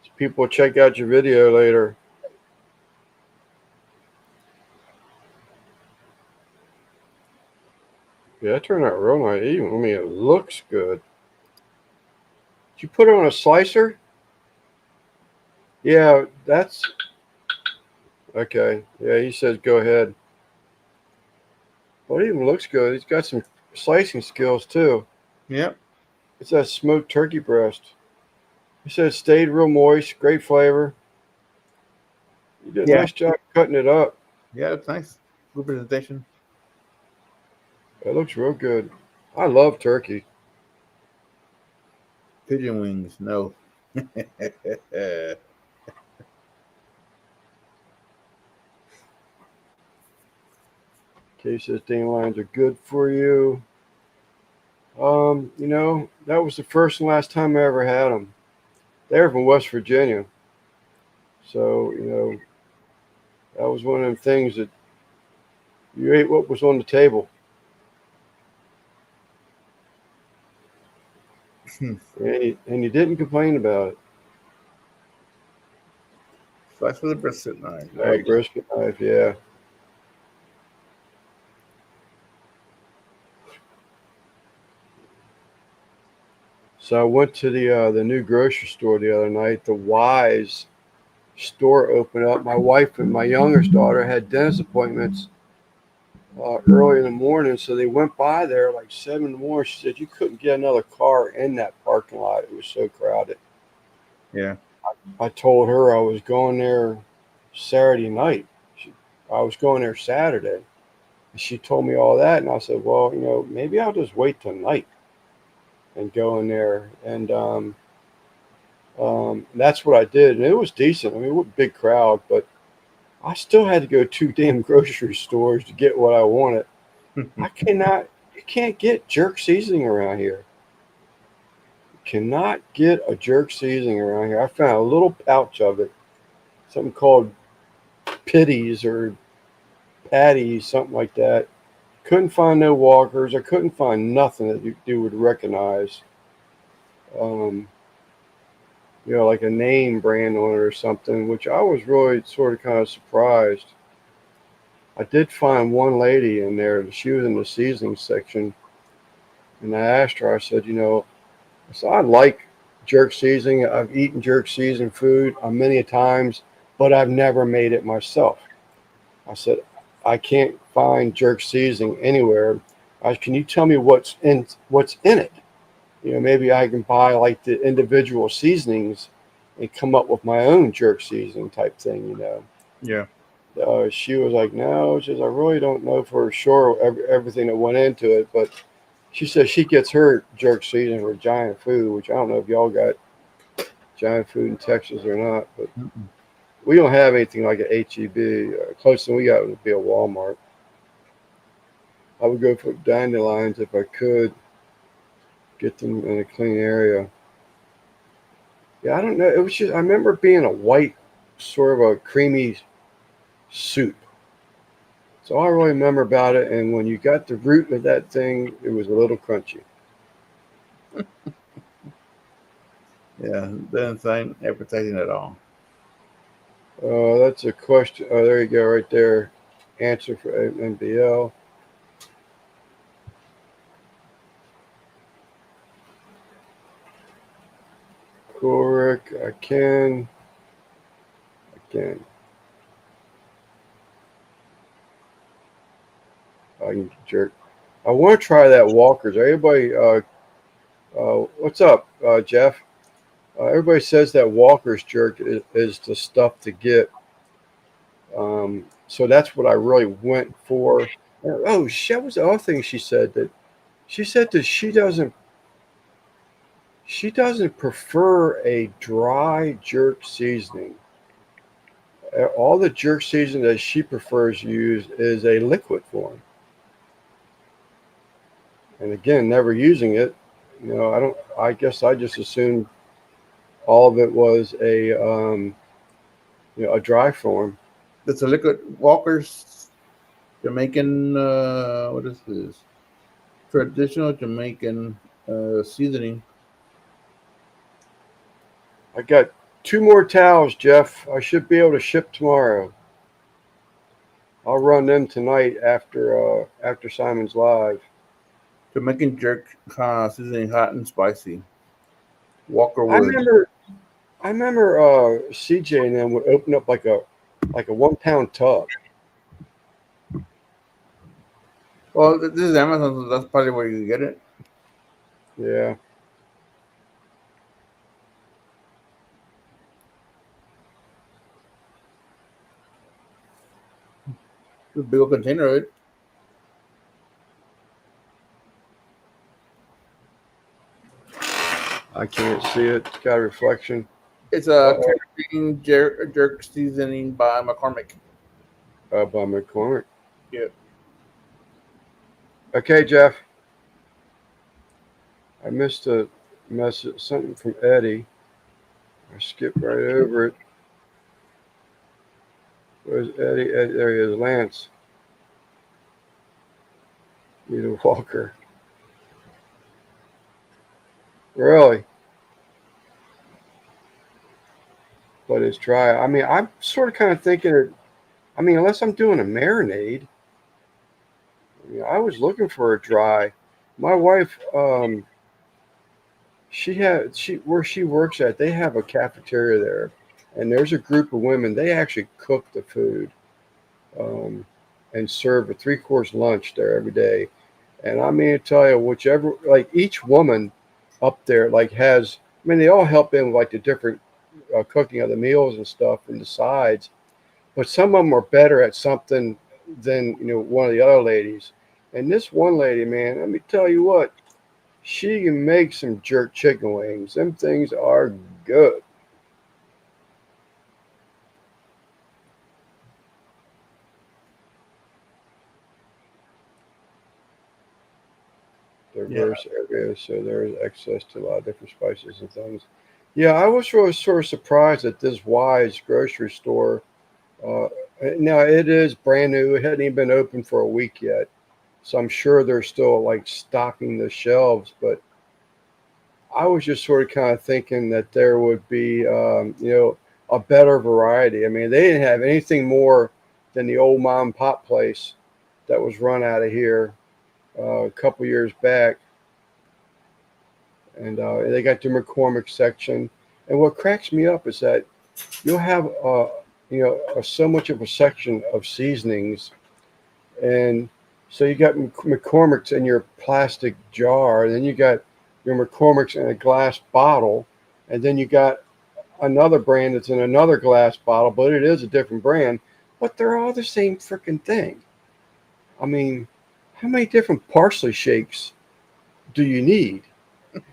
So people check out your video later. Yeah, that turned out real nice. Even, I mean, it looks good. Did you put it on a slicer? Yeah, that's okay. Yeah, he says go ahead. Well, it even looks good. He's got some slicing skills too. yeah, It's that smoked turkey breast. He said it stayed real moist, great flavor. You did a yeah, nice job cutting it up. yeah. It's nice. Good presentation. It looks real good. I love turkey. Pigeon wings. No. Kay says dandelions are good for you. That was the first and last time I ever had them. They're from West Virginia. So, that was one of them things that you ate what was on the table. And you didn't complain about it. Slice with a brisket knife. There Oh, you go. brisket knife, yeah. So I went to the new grocery store the other night. The Wise store opened up. My wife and my youngest daughter had dentist appointments early in the morning, so they went by there like 7 in the morning. She said you couldn't get another car in that parking lot. It was so crowded. Yeah. I told her I was going there Saturday night. I was going there Saturday. And she told me all that, and I said, well, maybe I'll just wait till night and go in there. And that's what I did, and it was decent. I mean, it was a big crowd, but I still had to go 2 damn grocery stores to get what I wanted. You can't get jerk seasoning around here. You cannot get a jerk seasoning around here. I found a little pouch of it, something called Pitties or Patties, something like that. Couldn't find no Walkers. I couldn't find nothing that you would recognize. Um, like a name brand on it or something, which I was really sort of kind of surprised. I did find one lady in there. She was in the seasoning section, and I asked her. I said, so I like jerk seasoning. I've eaten jerk seasoned food many a times, but I've never made it myself. I said, I can't find jerk seasoning anywhere. Can you tell me what's in it? Maybe I can buy like the individual seasonings and come up with my own jerk seasoning type thing. Yeah. She was like, no, she says, I really don't know for sure everything that went into it, but she says she gets her jerk seasoning from Giant Food, which I don't know if y'all got Giant Food in Texas or not, but Mm-mm. we don't have anything like an HEB. Closest thing we got would be a Walmart. I would go for dandelions if I could get them in a clean area. Yeah, I don't know. It was just I remember being a white, sort of a creamy soup. So all I really remember about it. And when you got the root of that thing, it was a little crunchy. Yeah, doesn't sound appetizing at all. That's a question. Oh, there you go, right there. Answer for NBL. Cool, Rick. I can. I can jerk. I want to try that Walker's. Everybody, what's up, Jeff? Everybody says that Walker's jerk is the stuff to get. So that's what I really went for. Oh, that was the other thing she said that she doesn't prefer a dry jerk seasoning. All the jerk seasoning that she prefers used is a liquid form. And again, never using it. I don't. I guess I just assumed all of it was a dry form. It's a liquid Walker's Jamaican. What is this? Traditional Jamaican seasoning. I got two more towels, Jeff. I should be able to ship tomorrow. I'll run them tonight after Simon's live. Jamaican jerk seasoning, hot and spicy. Walker I Wood. remember I remember CJ and them would open up like a 1 pound tub. Well, this is Amazon, so that's probably where you get it. Yeah. A big old container of it. I can't see it. It's got a reflection. It's a Caribbean jerk seasoning by McCormick. By McCormick. Yeah. Okay, Jeff. I missed a message, something from Eddie. I skipped right over it. Where's Eddie? There he is, Lance. Peter Walker. Really? But it's dry. I mean, I'm sort of kind of thinking, unless I'm doing a marinade, I was looking for a dry. My wife, where she works at, they have a cafeteria there, and there's a group of women. They actually cook the food, and serve a 3-course lunch there every day. And I mean to tell you, whichever, like each woman up there, like has, they all help in with like the different cooking of the meals and stuff and the sides, but some of them are better at something than one of the other ladies. And this one lady, man, let me tell you what, she can make some jerk chicken wings. Them things are good. Diverse areas, so there's access to a lot of different spices and things. Yeah, I was really sort of surprised at this Wise grocery store. Uh, Now it is brand new; it hadn't even been open for a week yet, so I'm sure they're still like stocking the shelves. But I was just sort of kind of thinking that there would be, a better variety. I mean, they didn't have anything more than the old mom and pop place that was run out of here a couple years back. And they got the McCormick section. And what cracks me up is that you'll have so much of a section of seasonings, and so you got McCormick's in your plastic jar, and then you got your McCormick's in a glass bottle, and then you got another brand that's in another glass bottle, but it is a different brand, but they're all the same freaking thing. I mean, how many different parsley shakes do you need?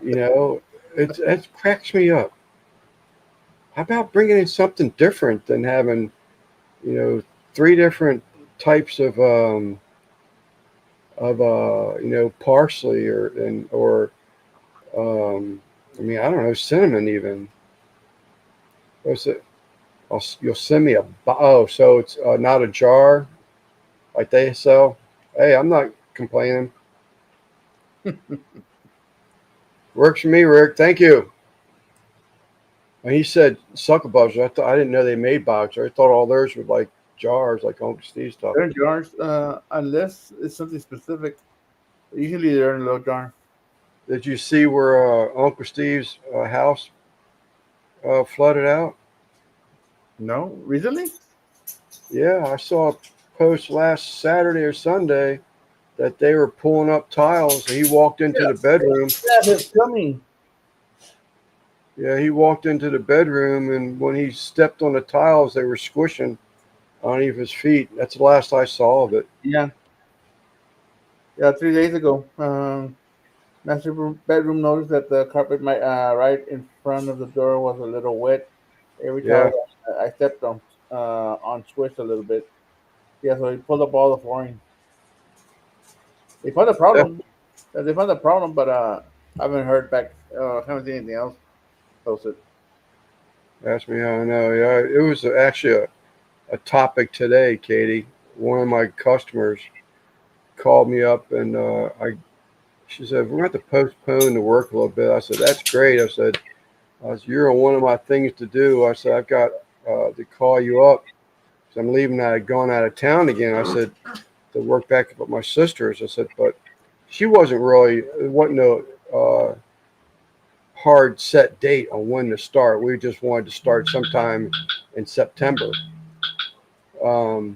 It cracks me up. How about bringing in something different than having, 3 different types of parsley or I don't know, cinnamon even. What's it? You'll send me so it's not a jar like they sell. Hey, I'm not complaining. Works for me, Rick. Thank you. And he said sucklebars. I didn't know they made boxers. I thought all theirs were like jars, like Uncle Steve stuff. They're in jars, unless it's something specific. Usually they're in a little jar. Did you see where Uncle Steve's house flooded out? No, recently? Yeah, I saw a post last Saturday or Sunday that they were pulling up tiles. He walked into the bedroom. Yeah, it's coming. Yeah, he walked into the bedroom, and when he stepped on the tiles, they were squishing underneath his feet. That's the last I saw of it. Yeah. Yeah, 3 days ago. Master bedroom noticed that the carpet right in front of the door was a little wet. Every time I stepped on squished a little bit. Yeah, so he pulled up all the flooring. They found the problem. But I haven't heard back. Haven't seen anything else posted. Ask me how I know. Yeah, it was actually a topic today, Katie. One of my customers called me up, and she said, we're going to have to postpone the work a little bit. I said, that's great. I said, you're on one of my things to do. I said, I've got to call you up. So I'm leaving. I had gone out of town again. I said, to work back up with my sisters. I said, but she wasn't no hard set date on when to start. We just wanted to start sometime in September. But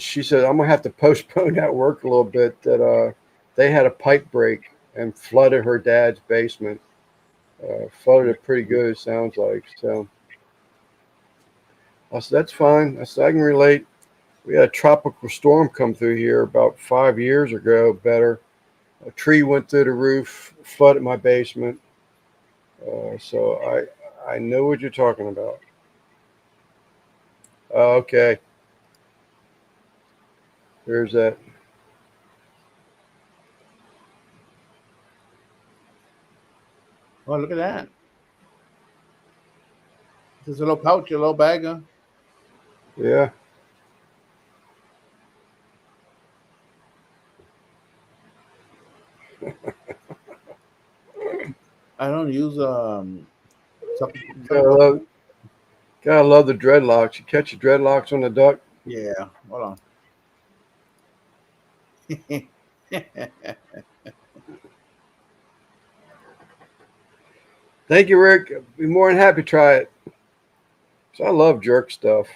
she said, I'm going to have to postpone that work a little bit, that they had a pipe break and flooded her dad's basement. Flooded it pretty good, it sounds like. So I said, that's fine. I said, I can relate. We had a tropical storm come through here about 5 years ago, better. A tree went through the roof, flooded my basement. So I know what you're talking about. Okay. There's that. Oh, look at that. It's a little pouch, a little bag, huh? Yeah. I don't use Gotta love the dreadlocks. You catch the dreadlocks on the duck. Yeah, hold on. Thank you, Rick. I'd be more than happy to try it. So I love jerk stuff.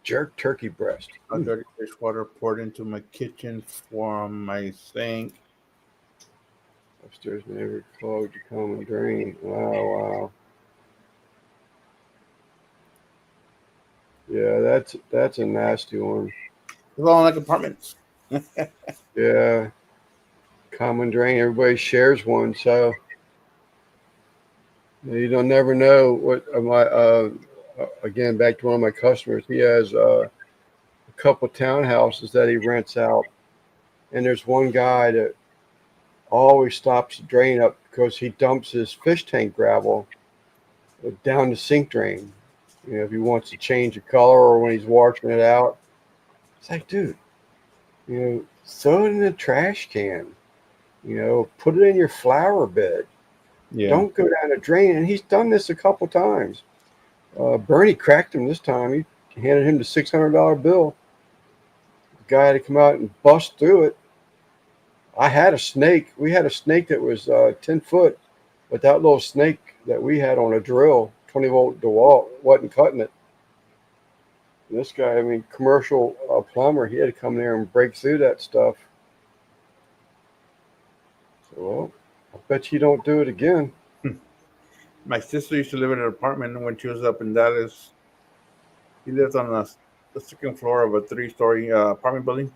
Jerk turkey breast. Dirty dishwater poured into my kitchen from my sink. Upstairs neighbor clogged the common drain. Wow. Yeah, that's a nasty one. It's all like apartments. Yeah. Common drain. Everybody shares one, so you don't never know what again, back to one of my customers. He has a couple townhouses that he rents out, and there's one guy that always stops the drain up because he dumps his fish tank gravel down the sink drain. If he wants to change the color or when he's washing it out. It's like, dude, throw it in the trash can. Put it in your flower bed. Yeah. Don't go down the drain. And he's done this a couple times. Bernie cracked him this time. He handed him the $600 bill. The guy had to come out and bust through it. I had a snake. We had a snake that was 10 foot, but that little snake that we had on a drill, 20-volt DeWalt, wasn't cutting it. And this guy, I mean, commercial plumber, he had to come there and break through that stuff. So, well, I bet you don't do it again. My sister used to live in an apartment when she was up in Dallas. She lived on the second floor of a 3-story apartment building.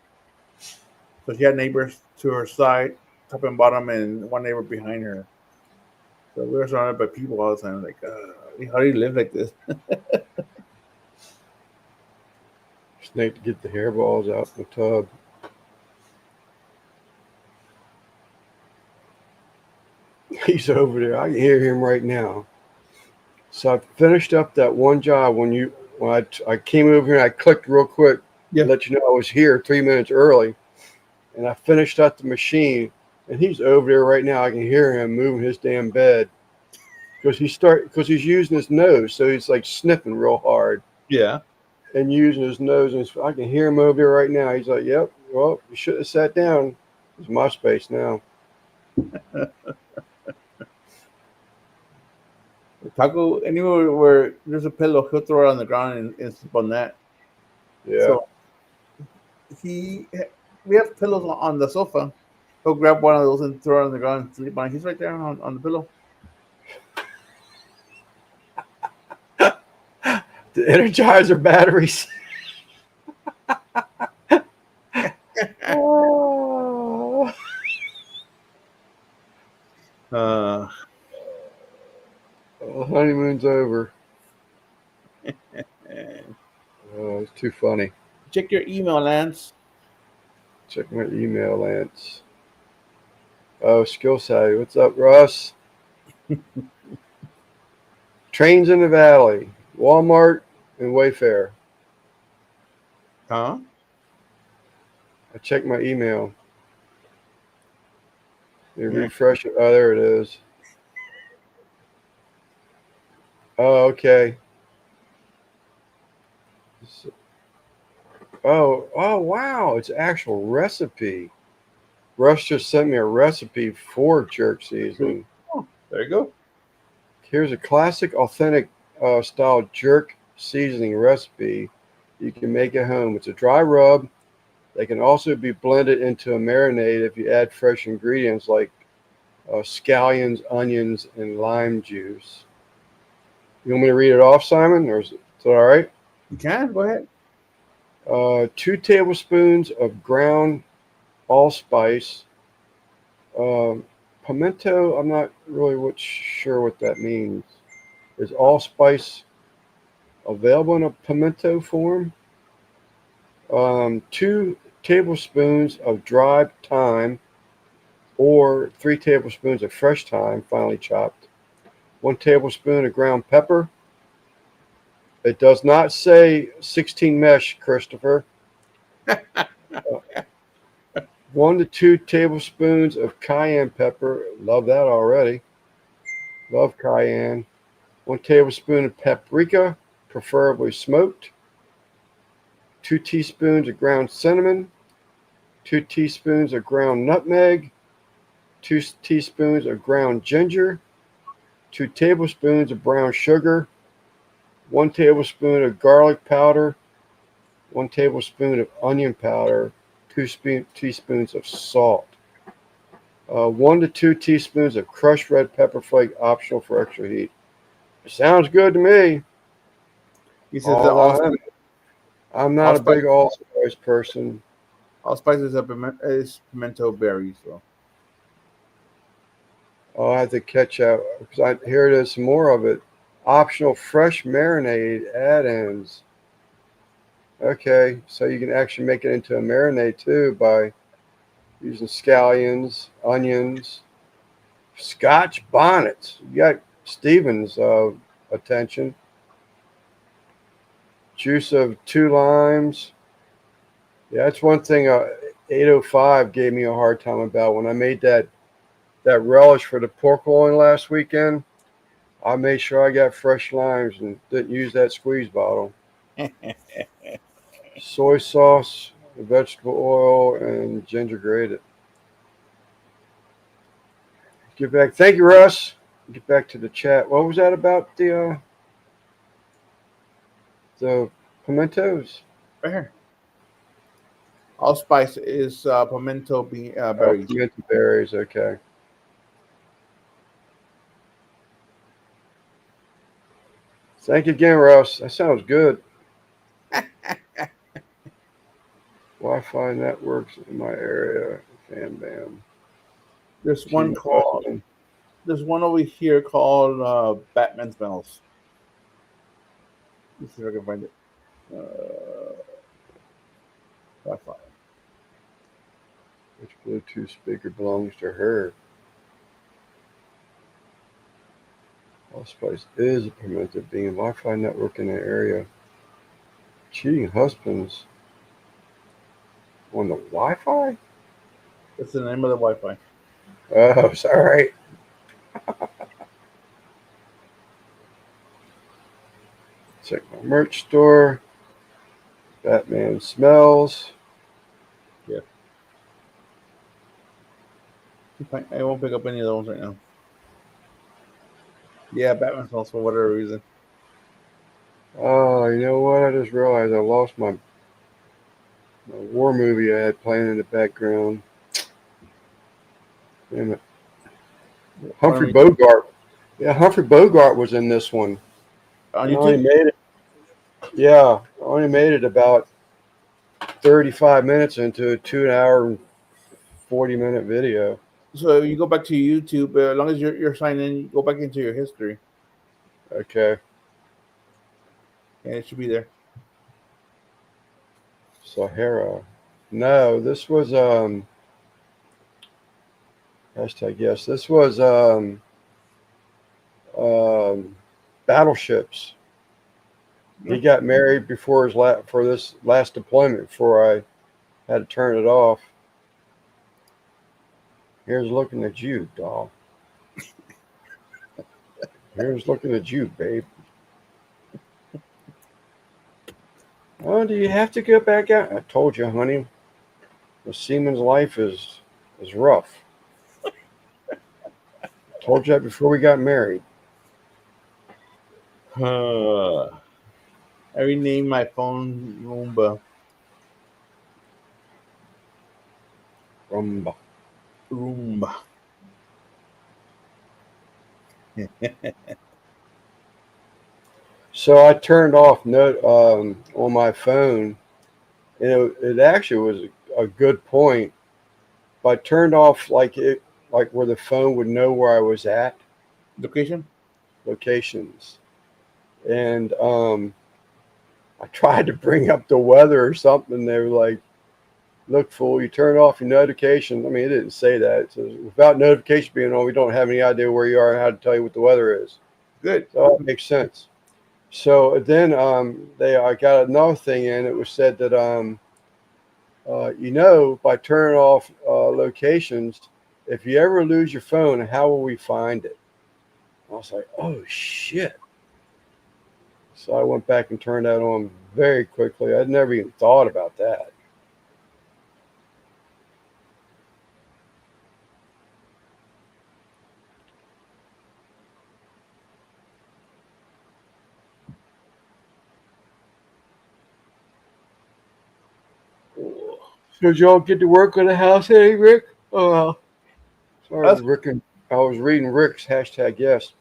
So she had neighbors to her side, top and bottom, and one neighbor behind her. So we were surrounded by people all the time. Like, how do you live like this? Snake to get the hairballs out in the tub. He's over there. I can hear him right now. So I finished up that one job when I came over here and I clicked real quick Yeah. to let you know I was here 3 minutes early. And I finished up the machine and he's over there right now. I can hear him moving his damn bed because he's using his nose. So he's like sniffing real hard Yeah. and using his nose. And I can hear him over there right now. He's like, yep, well, you should have sat down. It's my space now. Taco, anywhere where there's a pillow, he'll throw it on the ground and sleep on that. Yeah. So we have pillows on the sofa. He'll grab one of those and throw it on the ground and sleep on it. He's right there on the pillow. The Energizer batteries. Oh. Honeymoon's over. Oh, it's too funny. Check your email, Lance. Check my email, Lance. Oh, Skill Savvy. What's up, Russ? Trains in the Valley, Walmart, and Wayfair. Huh? I checked my email. You Yeah. refresh it. Oh, there it is. Oh, okay. Oh, wow. It's an actual recipe. Russ just sent me a recipe for jerk seasoning. There you go. Here's a classic, authentic style jerk seasoning recipe. You can make at home. It's a dry rub. They can also be blended into a marinade if you add fresh ingredients like scallions, onions, and lime juice. You want me to read it off, Simon, or is it all right? You can. Go ahead. 2 tablespoons of ground allspice. Pimento, I'm not really sure what that means. Is allspice available in a pimento form? 2 tablespoons of dried thyme or 3 tablespoons of fresh thyme, finely chopped. 1 tablespoon of ground pepper. It does not say 16 mesh, Christopher. 1 to 2 tablespoons of cayenne pepper. Love that already. Love cayenne. 1 tablespoon of paprika, preferably smoked. 2 teaspoons of ground cinnamon. 2 teaspoons of ground nutmeg. 2 teaspoons of ground ginger. 2 tablespoons of brown sugar. 1 tablespoon of garlic powder. 1 tablespoon of onion powder. 2 teaspoons of salt. 1 to 2 teaspoons of crushed red pepper flake, optional for extra heat. Sounds good to me. He says that I'm not a big allspice person. allspice is pimento berry. So I'll have to catch out because here it is, some more of it. Optional fresh marinade add-ins. Okay, so you can actually make it into a marinade too by using scallions, onions, Scotch bonnets. You got Stephen's attention. Juice of 2 limes. Yeah, that's one thing 805 gave me a hard time about when I made that relish for the pork loin last weekend. I made sure I got fresh limes and didn't use that squeeze bottle. Soy sauce, vegetable oil, and ginger grated. Get back. Thank you, Russ. Get back to the chat. What was that about the pimentos? Right here. Allspice is pimento Oh, berries. pimento berries. Okay. Thank you again, Russ. That sounds good. Wi-Fi networks in my area. Bam, bam. There's one Cheating called. husband. There's one over here called Batman Smells. Let's see if I can find it. Wi-Fi. Which Bluetooth speaker belongs to her? Allspice is a permitted being Wi-Fi network in the area. Cheating husbands on the Wi-Fi? That's the name of the Wi-Fi. Oh, sorry. Check my merch store. Batman smells. Yeah. I won't pick up any of those right now. Yeah, Batman Smells for whatever reason. Oh, you know what? I just realized I lost my war movie I had playing in the background. Damn it. Humphrey Bogart. Yeah, Humphrey Bogart was in this one. On I only YouTube? made it. Yeah, I only made it about 35 minutes into a 2 hour and 40-minute video. So you go back to YouTube, as long as you're signed in, you go back into your history, Okay. and it should be there. Sahara. No, this was hashtag yes. This was battleships. He got married before his for this last deployment before I had to turn it off. Here's looking at you, doll. Here's looking at you, babe. Oh, do you have to go back out? I told you, honey. The seaman's life is rough. I told you that before we got married. I renamed my phone Roomba. Rumba. Roomba. So I turned off note on my phone, and it actually was a good point. But I turned off like where the phone would know where I was at, Location? locations, and I tried to bring up the weather or something. They were like, "Look, fool, you turn off your notification." I mean, it didn't say that. It says, without notification being on, we don't have any idea where you are and how to tell you what the weather is. Good. So that makes sense. So then I got another thing in. It was said that by turning off locations, if you ever lose your phone, how will we find it? I was like, oh shit. So I went back and turned that on very quickly. I'd never even thought about that. So did y'all get to work on the house, hey Rick? Oh, sorry, Rick. I was reading Rick's hashtag yes.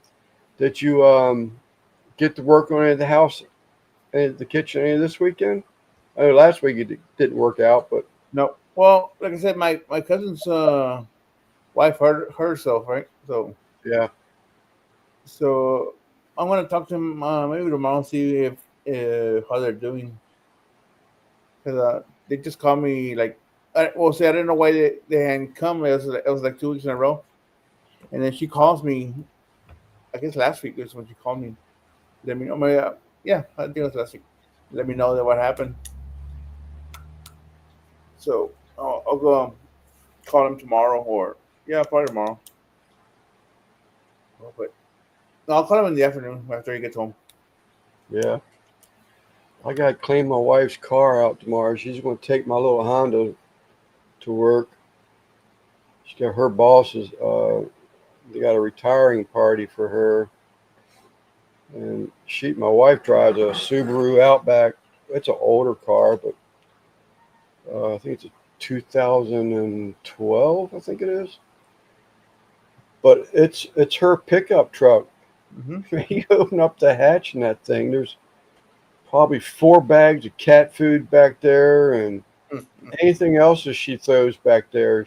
Did you get to work on any of the house and the kitchen any this weekend? I know last week it didn't work out, but No. Well, like I said, my cousin's wife hurt herself, right? yeah. So I'm gonna talk to him maybe tomorrow, see if how they're doing. Because they just called me like, I didn't know why they hadn't come. It was like 2 weeks in a row, and then she calls me. I guess last week is when she called me. Let me know. Yeah, I think it was last week. Let me know that what happened. So I'll go call him tomorrow, or yeah, probably tomorrow. But I'll call him in the afternoon after he gets home. Yeah. I got to clean my wife's car out tomorrow. She's going to take my little Honda to work. She got her bosses. They got a retiring party for her, and my wife drives a Subaru Outback. It's an older car, but I think it's a 2012. I think it is. But it's her pickup truck. Mm-hmm. You open up the hatch in that thing. There's probably 4 bags of cat food back there, and anything else that she throws back there.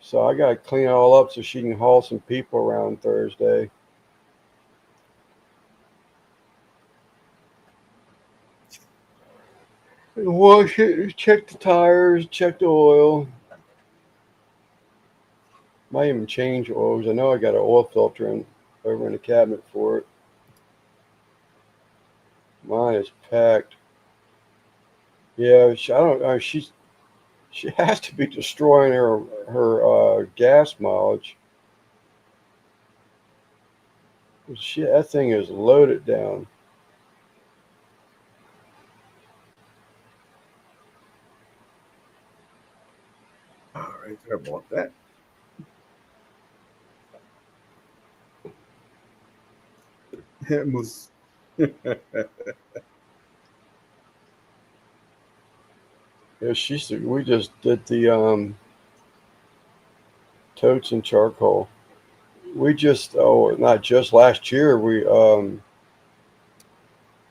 So I got to clean it all up so she can haul some people around Thursday. Wash it, check the tires, check the oil. Might even change oils. I know I got an oil filter over in the cabinet for it. Mine is packed. Yeah, I don't know. She has to be destroying her gas mileage. That thing is loaded down. All right, sorry about that. Moose. Yeah, we just did the totes and charcoal. We just not just last year we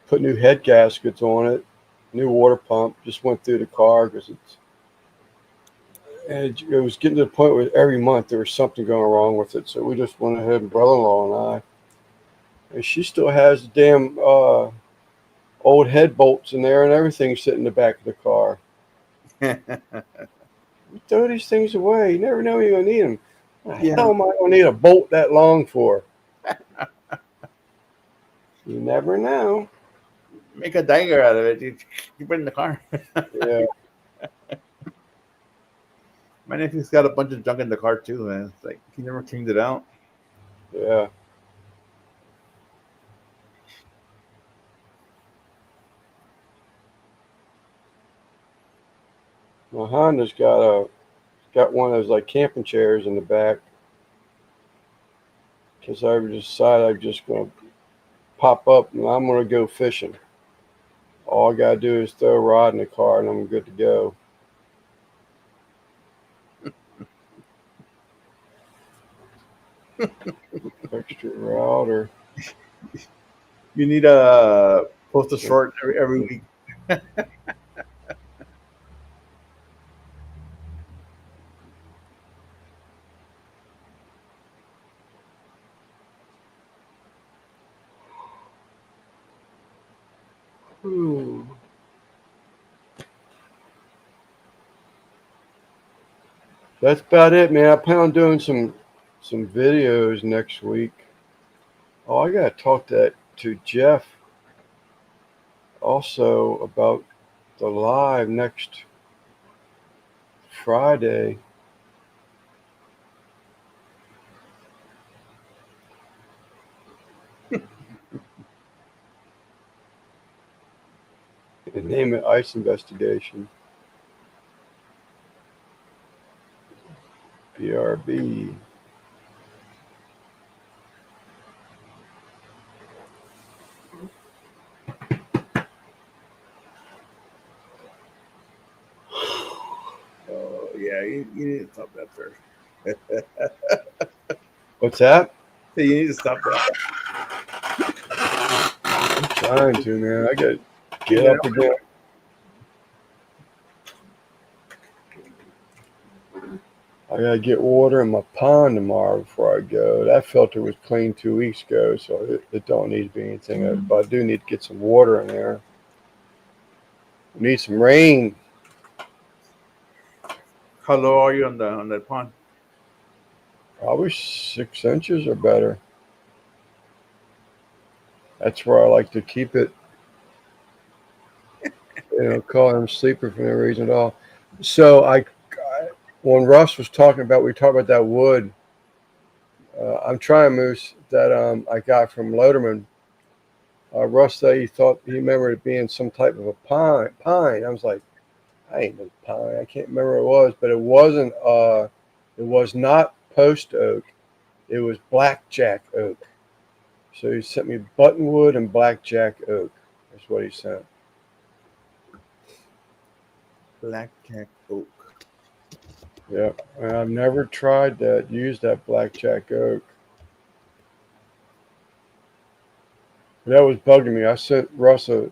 put new head gaskets on it, new water pump. Just went through the car because it was getting to the point where every month there was something going wrong with it. So we just went ahead, and brother-in-law and and she still has the damn old head bolts in there and everything sitting in the back of the car. You throw these things away. You never know you're gonna need them. What the hell am I gonna need a bolt that long for? You never know. Make a dagger out of it. You put it in the car. Yeah. My nephew's got a bunch of junk in the car too, man. It's like he never cleaned it out. Yeah. My Honda's got one of those like camping chairs in the back. Because I decided I'm just gonna pop up and I'm gonna go fishing. All I gotta do is throw a rod in the car and I'm good to go. Extra router. You need a post a short every week. That's about it, man. I plan on doing some videos next week. Oh, I gotta talk to Jeff also about the live next Friday. And name it ICE Investigation. BRB. Oh yeah, you need to stop that first. What's that? Hey, you need to stop that. I'm trying to, man. I gotta get up again. I gotta get water in my pond tomorrow before I go. That filter was cleaned 2 weeks ago, so it don't need to be anything. But I do need to get some water in there. We need some rain. How low are you on that pond? Probably 6 inches or better. That's where I like to keep it. Call him sleeper for no reason at all. So when Russ was talking about, we talked about that wood. I'm trying to that I got from Loderman. Russ said he remembered it being some type of a pine. Pine. I was like, I ain't no pine. I can't remember what it was, but it wasn't. It was not post oak. It was blackjack oak. So he sent me buttonwood and blackjack oak. That's what he sent. Blackjack oak. Yeah, and I've never tried that. Used that blackjack oak. That was bugging me. I sent Russ a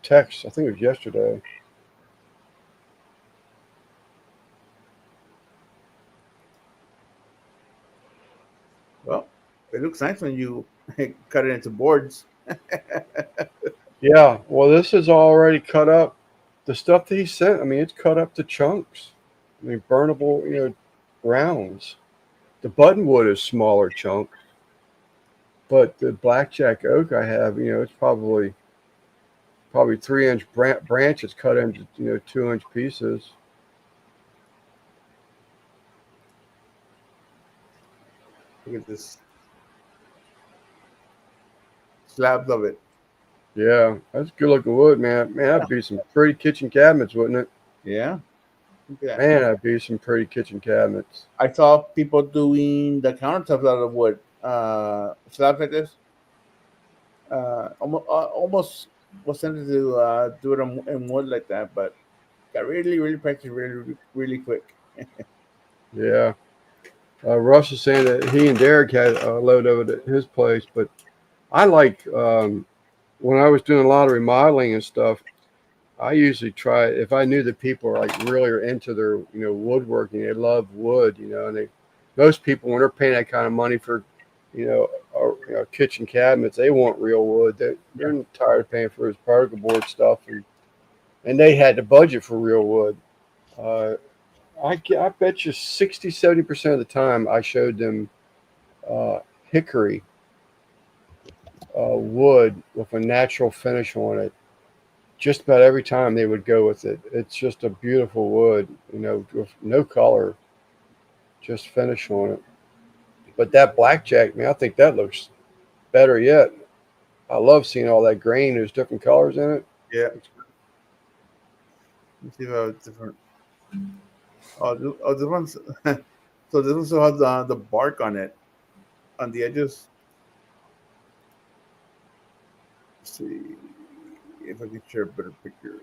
text. I think it was yesterday. Well, it looks nice when you cut it into boards. Yeah, well, this is already cut up. The stuff that he sent, I mean, it's cut up to chunks. I mean, burnable, rounds. The buttonwood is smaller chunks, but the blackjack oak I have, it's probably 3-inch branches cut into 2-inch pieces. Look at this slabs of it. Yeah, that's good looking wood, man. Man, that'd be some pretty kitchen cabinets, wouldn't it? Yeah. Look at that. Man, that'd be some pretty kitchen cabinets. I saw people doing the countertops out of wood. Slabs like this. Almost was tempted to do it in wood like that, but got really, really practice really, really quick. Yeah. Russ is saying that he and Derek had a load of it at his place, but I like when I was doing a lot of remodeling and stuff. I usually try if I knew that people are like really are into their woodworking. They love wood, and most people when they're paying that kind of money for kitchen cabinets, they want real wood. They're tired of paying for his particle board stuff, and they had to budget for real wood. I bet you 60-70% of the time I showed them hickory wood with a natural finish on it. Just about every time they would go with it. It's just a beautiful wood, with no color, just finish on it. But that blackjack, man, I think that looks better yet. I love seeing all that grain. There's different colors in it. Yeah. Let's see how it's different. This one's so this one still has the bark on it, on the edges. Let's see if I can share a better picture.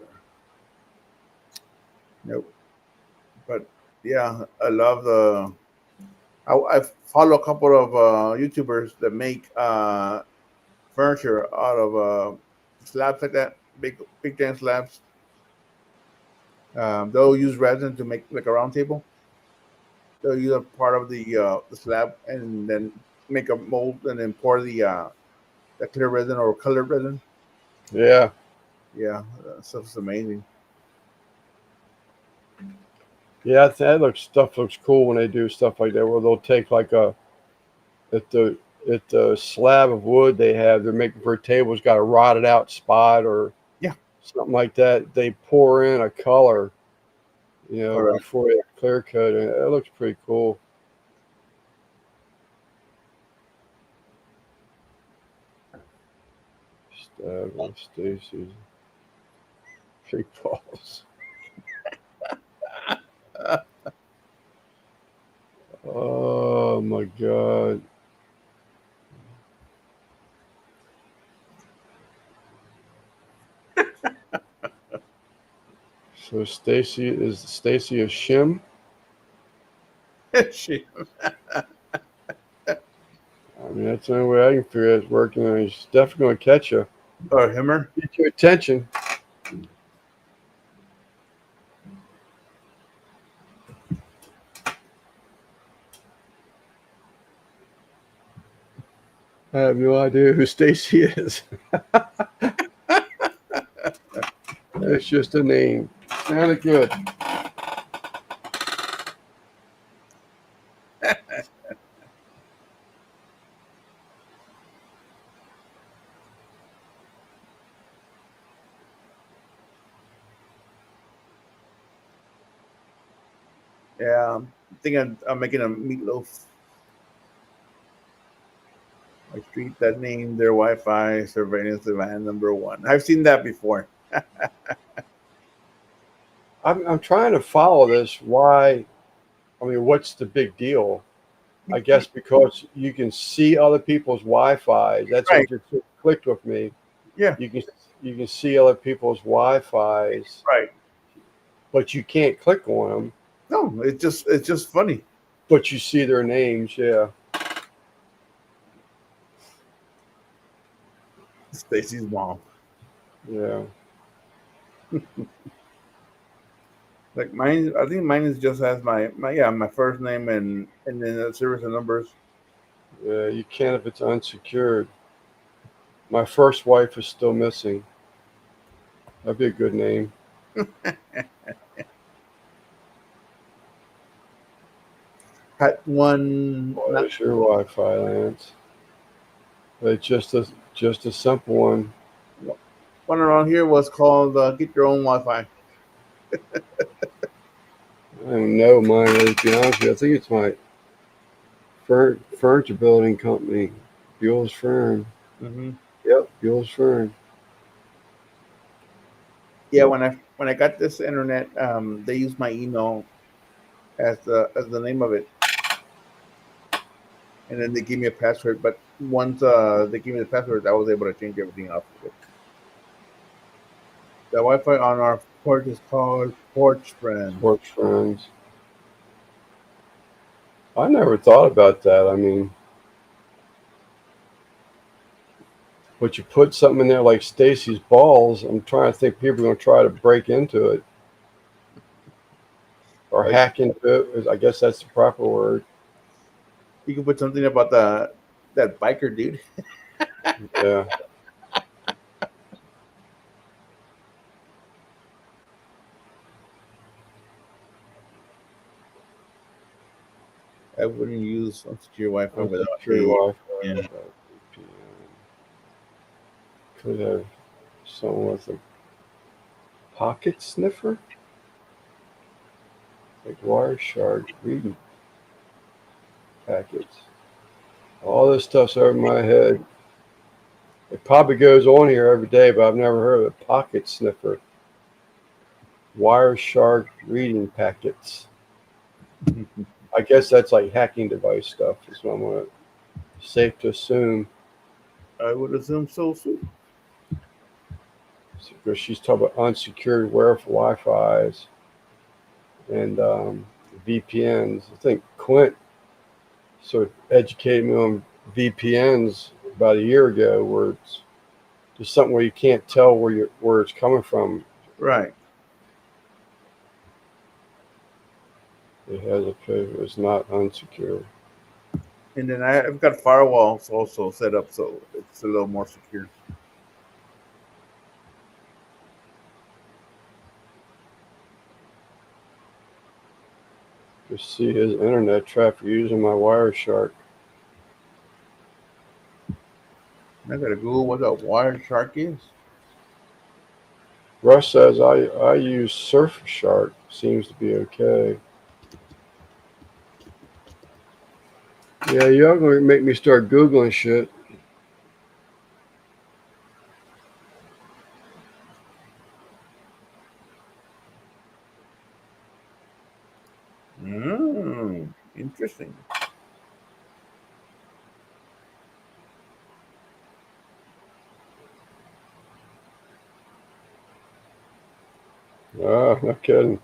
Nope. But yeah, I love the. I follow a couple of YouTubers that make furniture out of slabs like that, big giant slabs. They'll use resin to make like a round table. They'll use a part of the slab and then make a mold and then pour the clear resin or colored resin. Yeah. Yeah, that stuff's amazing. Yeah, stuff looks cool when they do stuff like that, where they'll take like at the slab of wood they have, they're making for a table, it's got a rotted out spot or Yeah. something like that. They pour in a color, Correct. before they clear coat, and it looks pretty cool. Stacy, big balls. Oh my god. So Stacy a shim? Shit. I mean, that's the only way I can figure it's working. He's definitely going to catch you. Or Himmer. Get your attention. I have no idea who Stacy is. It's just a name. Sounded good. Yeah, I'm thinking I'm making a meatloaf. A street that named their Wi-Fi surveillance demand number one. I've seen that before. I'm trying to follow this. Why? I mean, what's the big deal? I guess because you can see other people's Wi-Fi. That's what Right. just clicked with me. Yeah. You can you can see other people's Wi-Fi's, Right. but you can't click on them. No, it's just funny. But you see their names. Yeah, Stacy's mom. yeah. Like mine, I think mine is just as my first name and then the series of numbers. Yeah, you can't if it's unsecured. My first wife is still missing. That'd be a good name. Had one What not is your Wi-Fi, Lance? It's just a simple one. one around here was called "Get Your Own Wi-Fi." I don't know mine is. To be honest with you, I think it's my furniture building company, Buell's Fern. Hmm. Yep, Buell's Fern. Yeah, when I got this internet, they used my email as the name of it, and then they gave me a password. But once they gave me the password, I was able to change everything off of it. The Wi-Fi on our porch is called Porch Friend. Works friends. I never thought about that. I mean, but you put something in there like Stacy's balls. I'm trying to think people are going to try to break into it or Right? hack into it. I guess that's the proper word. You can put something about that biker dude. Yeah. I wouldn't use unsecure Wi-Fi without Unsecured a Wi-Fi. VPN. Could have someone with a pocket sniffer, like Wireshark reading packets. All this stuff's over my head. It probably goes on here every day, but I've never heard of a pocket sniffer. Wireshark reading packets. I guess that's like hacking device stuff. Is what I'm gonna safe to assume. I would assume so too. Because she's talking about unsecured wearable Wi-Fi's and VPNs. I think Quint sort of educated me on VPNs about a year ago, where it's just something where you can't tell where it's coming from. Right. It has a it's not unsecured. And then I've got firewalls also set up so it's a little more secure. Just see his internet traffic using my Wireshark. I gotta Google what a Wireshark is. Russ says I use Surfshark. Seems to be okay. Yeah, you're going to make me start Googling shit. Interesting. Ah, no kidding.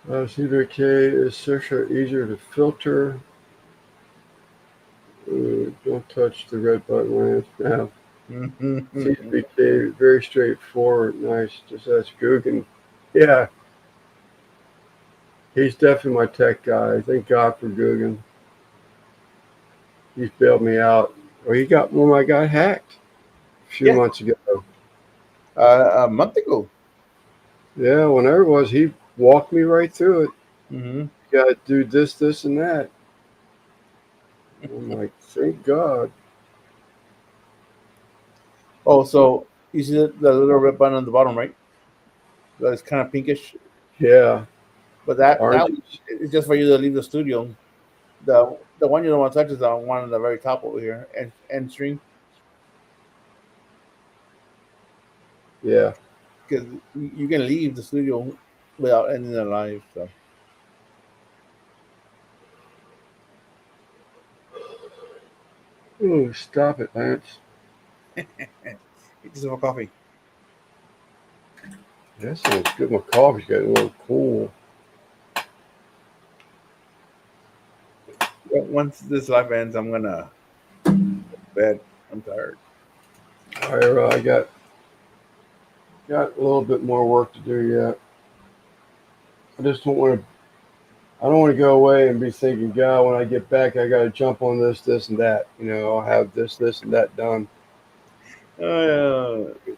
CBK is Surfshark easier to filter. Don't touch the red button, Lance. Now, CBK, very straightforward. Nice. Just ask Guggen. Yeah, he's definitely my tech guy. Thank God for Guggen. He's bailed me out. Well, he got when I got hacked a few Yeah. months ago. A month ago. Yeah, whenever it was, he walked me right through it. Mm-hmm. You got to do this, and that. I'm like, thank God. Oh, so you see the little red button on the bottom, right? That is kind of pinkish, Yeah, but it's that orange. is just for you to leave the studio. The one you don't want to touch is the one on the very top over here, and stream, Yeah. because you can leave the studio without ending the live. So Oh, stop it, Lance. get yourself a coffee. That sounds good. My coffee's getting a little cool. Once this live ends, I'm gonna bed. I'm tired. All right, I got a little bit more work to do yet. I just don't want to. I don't want to go away and be thinking, God, when I get back, I got to jump on this, this, and that. I'll have this, and that done.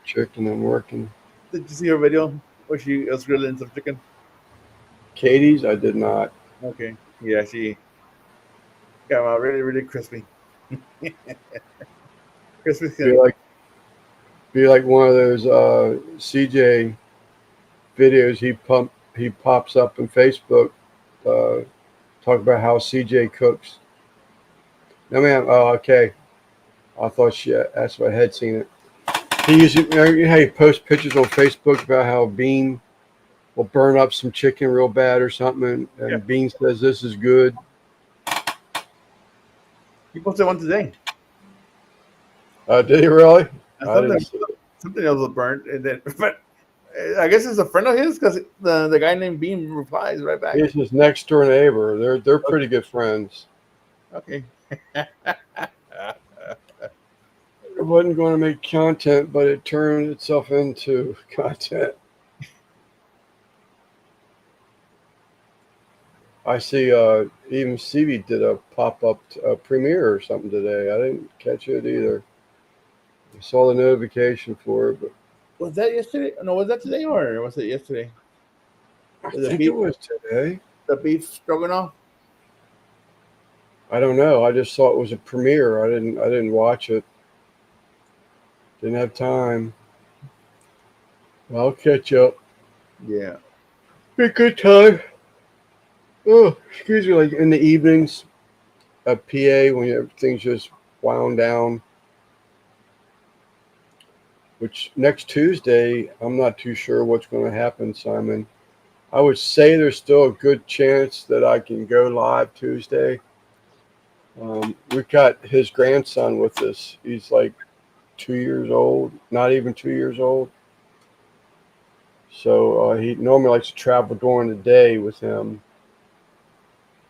Chicken and working. Did you see her video where she was grilling some chicken? Katie's, I did not. Okay, yeah, she got out really, really crispy. Crispy Be skin. like, be like one of those CJ videos he pops up in Facebook. Uh, talk about how CJ cooks. No, ma'am. Oh, okay. I thought that's what I had seen it. He usually, how he posts pictures on Facebook about how Bean will burn up some chicken real bad or something, Yeah, and Bean says this is good. he posted one today. Did he really? And I didn't see it. something else was burnt, and then but I guess it's a friend of his because the guy named Beam replies right back. He's his next door neighbor. They're pretty good friends. Okay. It wasn't going to make content, but it turned itself into content. I see. Even Stevie did a pop up premiere or something today. I didn't catch it either. I saw the notification for it, but Was that yesterday? No, was that today or was it yesterday? I The think it was today. the beef stroganoff. I don't know. I just saw it was a premiere. I didn't watch it. Didn't have time. I'll catch up. Yeah. Be a good time. Oh, excuse me. Like in the evenings at PA when everything's just wound down. Which next Tuesday, I'm not too sure what's going to happen, Simon. I would say there's still a good chance that I can go live Tuesday. We've got his grandson with us. He's like 2 years old, not even 2 years old. So he normally likes to travel during the day with him.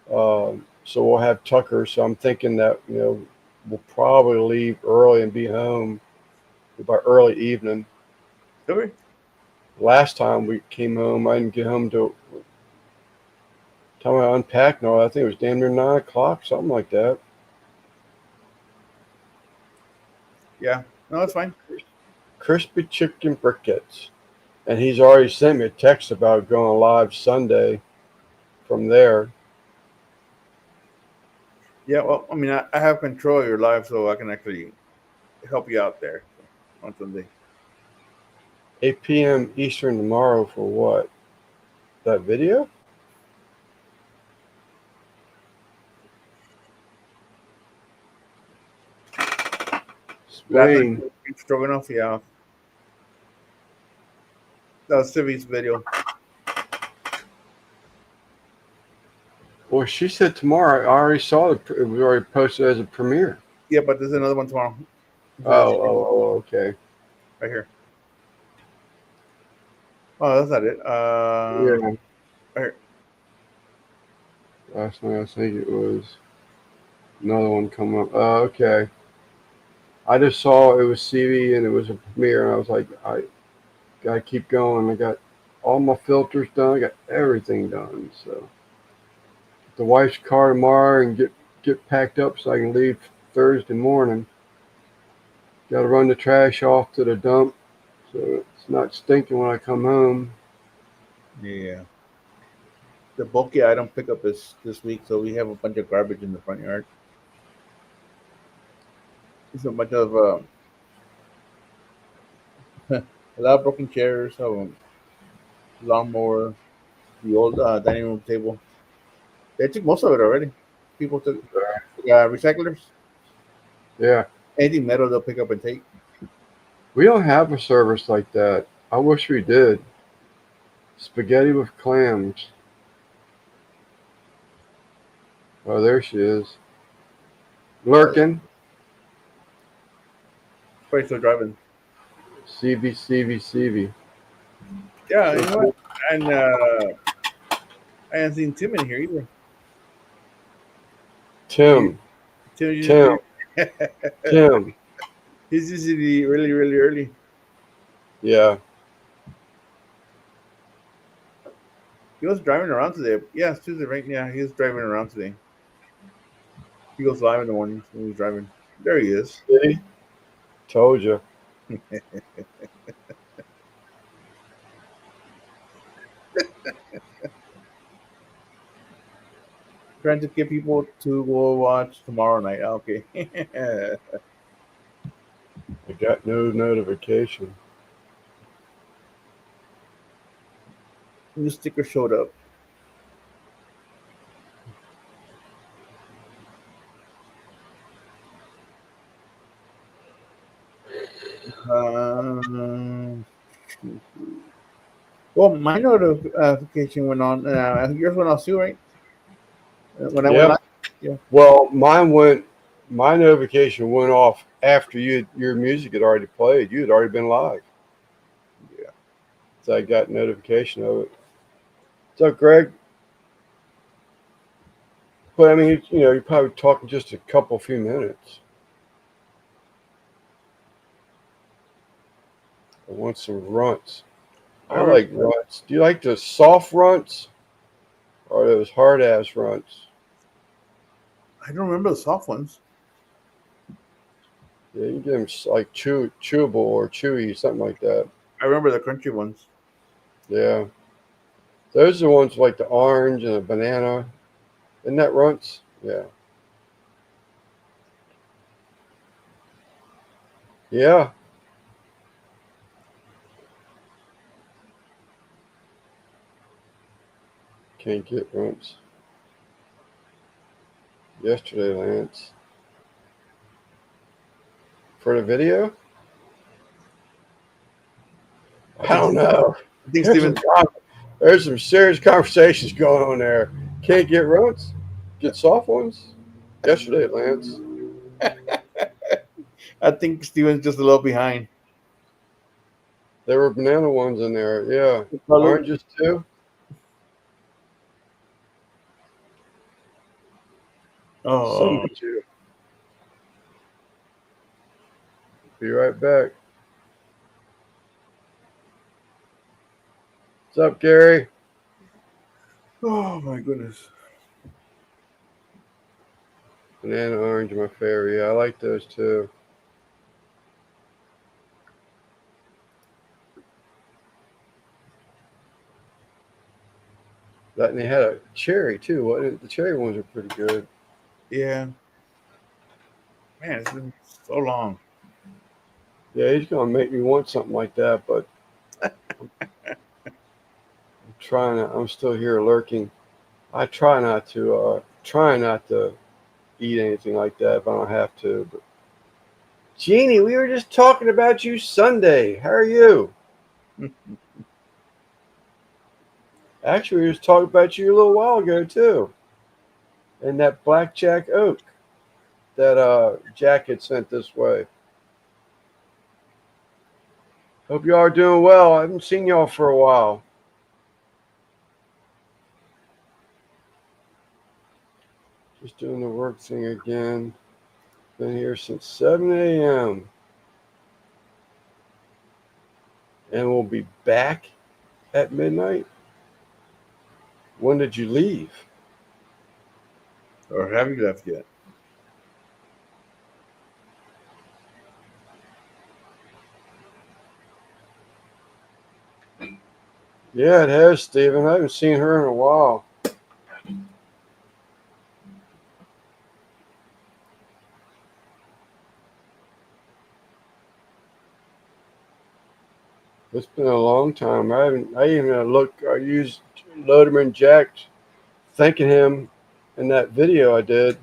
So we'll have Tucker. So I'm thinking that we'll probably leave early and be home by early evening. Okay. Last time we came home, I didn't get home till time I unpacked. No, I think it was damn near 9 o'clock, something like that. Yeah. No, that's fine. Crispy chicken briquettes, and he's already sent me a text about going live Sunday from there. Yeah. Well, I mean, I have control of your life, so I can actually help you out there on Sunday. 8 p.m. Eastern tomorrow for what? That video? Last Spain. beef stroganoff. Yeah. That was Civi's video. Well, she said tomorrow. I already saw it was already posted as a premiere. Yeah, but there's another one tomorrow. Okay. Right here. Oh, that's not it. Yeah. Right here. Last night I think it was another one coming up. Okay. I just saw it was CV and it was a premiere, and I was like, I gotta keep going. I got all my filters done. I got everything done. So the wife's car tomorrow and get packed up so I can leave Thursday morning. Got to run the trash off to the dump so it's not stinking when I come home. Yeah. The bulky item pickup is this week, so we have a bunch of garbage in the front yard. It's a bunch of A lot of broken chairs, lawnmower, the old dining room table. They took most of it already. People took recyclers. Yeah. Anything metal they'll pick up and take. We don't have a service like that. I wish we did. Spaghetti with clams. Oh, there she is. Lurking. Probably still driving. CV, CV, CV. Yeah, you know what? And I haven't seen Tim in here either. He, Tim. Tim Tim. usually Tim. he's usually really, really early. Yeah. He was driving around today. Yeah, it's Tuesday, right? Yeah, he was driving around today. He goes live in the mornings when he's driving. There he is. See? Told you. Trying to get people to go watch tomorrow night. Okay. I got no notification. New sticker showed up. Um, well, my notification went on. Yours went off too, right? When I went Yeah. live. Yeah. Well, my notification went off after your music had already played. You had already been live. Yeah. So I got notification of it. What's up, Greg? But I mean, you're probably talking just a few minutes. I want some runts. I like runts. Do you like the soft runts or those hard ass runts? I don't remember the soft ones. Yeah, you get them like chewable or chewy, something like that. I remember the crunchy ones. Yeah, those are the ones like the orange and the banana. Isn't that runts? Yeah. Yeah. Can't get runts. Yesterday, Lance. For the video? I don't know. I think Steven. There's some serious conversations going on there. Can't get runts? Get soft ones? Yesterday, Lance. I think Steven's just a little behind. There were banana ones in there. Yeah. Color. Oranges too? Oh, Some too. Be right back. What's up, Gary? oh my goodness. Banana orange, my favorite. Yeah, I like those too. That and they had a cherry too. Wasn't it? The cherry ones are pretty good. Yeah. Man, it's been so long. Yeah, he's gonna make me want something like that, but I'm trying to, I'm still here lurking. I try not to eat anything like that if I don't have to. But Jeannie, we were just talking about you Sunday. How are you? Actually, we were just talking about you a little while ago too. And that blackjack oak that Jack had sent this way. Hope you all are doing well. I haven't seen y'all for a while. Just doing the work thing again. Been here since 7 a.m. And we'll be back at midnight. When did you leave? Or have you left yet? Yeah, it has, Steven. I haven't seen her in a while. It's been a long time. I even had to look. I used Loderman Jack, thanking him in that video I did.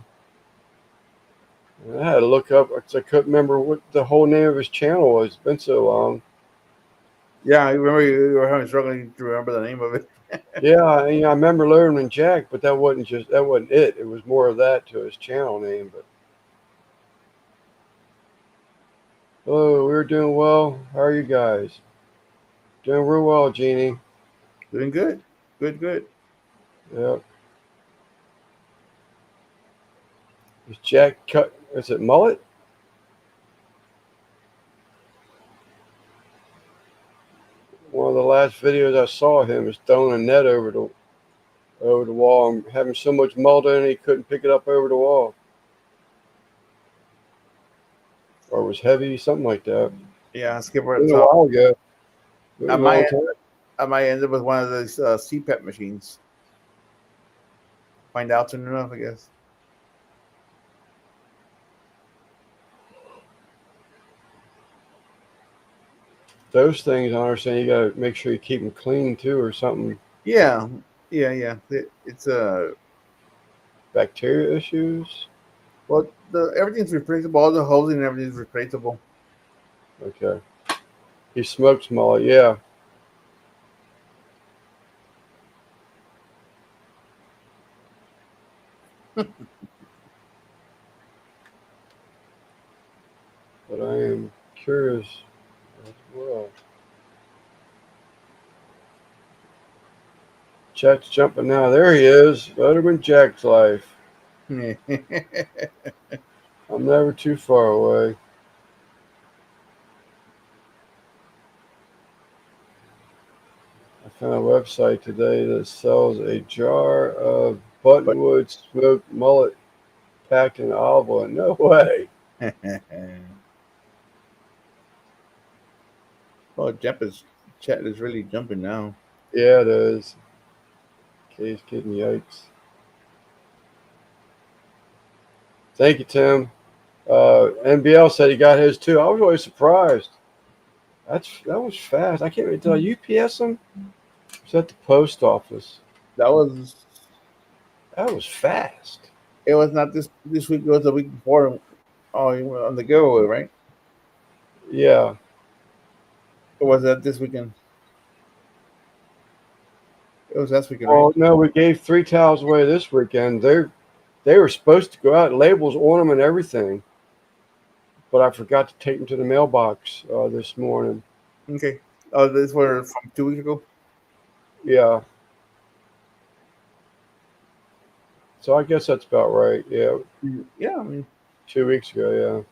And I had to look up because I couldn't remember what the whole name of his channel was. It's been so long. Yeah, I remember you were having struggling to remember the name of it. Yeah, I remember Loderman Jack, but that wasn't it. It was more of that to his channel name. But hello, we're doing well. How are you guys? Doing real well, Jeannie. Doing good. Good. Yep. Is Jack cut? Is it mullet? One of the last videos I saw of him was throwing a net over the wall and having so much mullet in it he couldn't pick it up over the wall. Or it was heavy, something like that. Yeah, Skipper. It was a So while ago. It was I a long might time. I might end up with one of those CPAP machines. Find out soon enough, I guess. Those things, I understand, you got to make sure you keep them clean too, or something. Yeah. It's Bacteria issues. well, everything's replaceable. All the housing and everything's replaceable. Okay. He smokes mullet, yeah. But I am curious as well. Jack's jumping now. There he is. Letterman Jack's life. I'm never too far away. I found a website today that sells a jar of buttonwood smoked mullet packed in olive oil. No way. Oh, chat is really jumping now. Yeah, it is. Case kidding, yikes. Thank you, Tim. NBL said he got his too. I was really surprised. That was fast. I can't even tell. UPS them? Was that the post office? That was That was fast. it. Was not this week. It was the week before. Oh, you were on the giveaway, right? Yeah. Or was that this weekend? It was last weekend, right? Well, no, we gave 3 towels away this weekend. They were supposed to go out, labels on them and everything, but I forgot to take them to the mailbox this morning. Okay. Oh, these were from 2 weeks ago. Yeah. So I guess that's about right. Yeah, Yeah, I mean, 2 weeks ago. Yeah.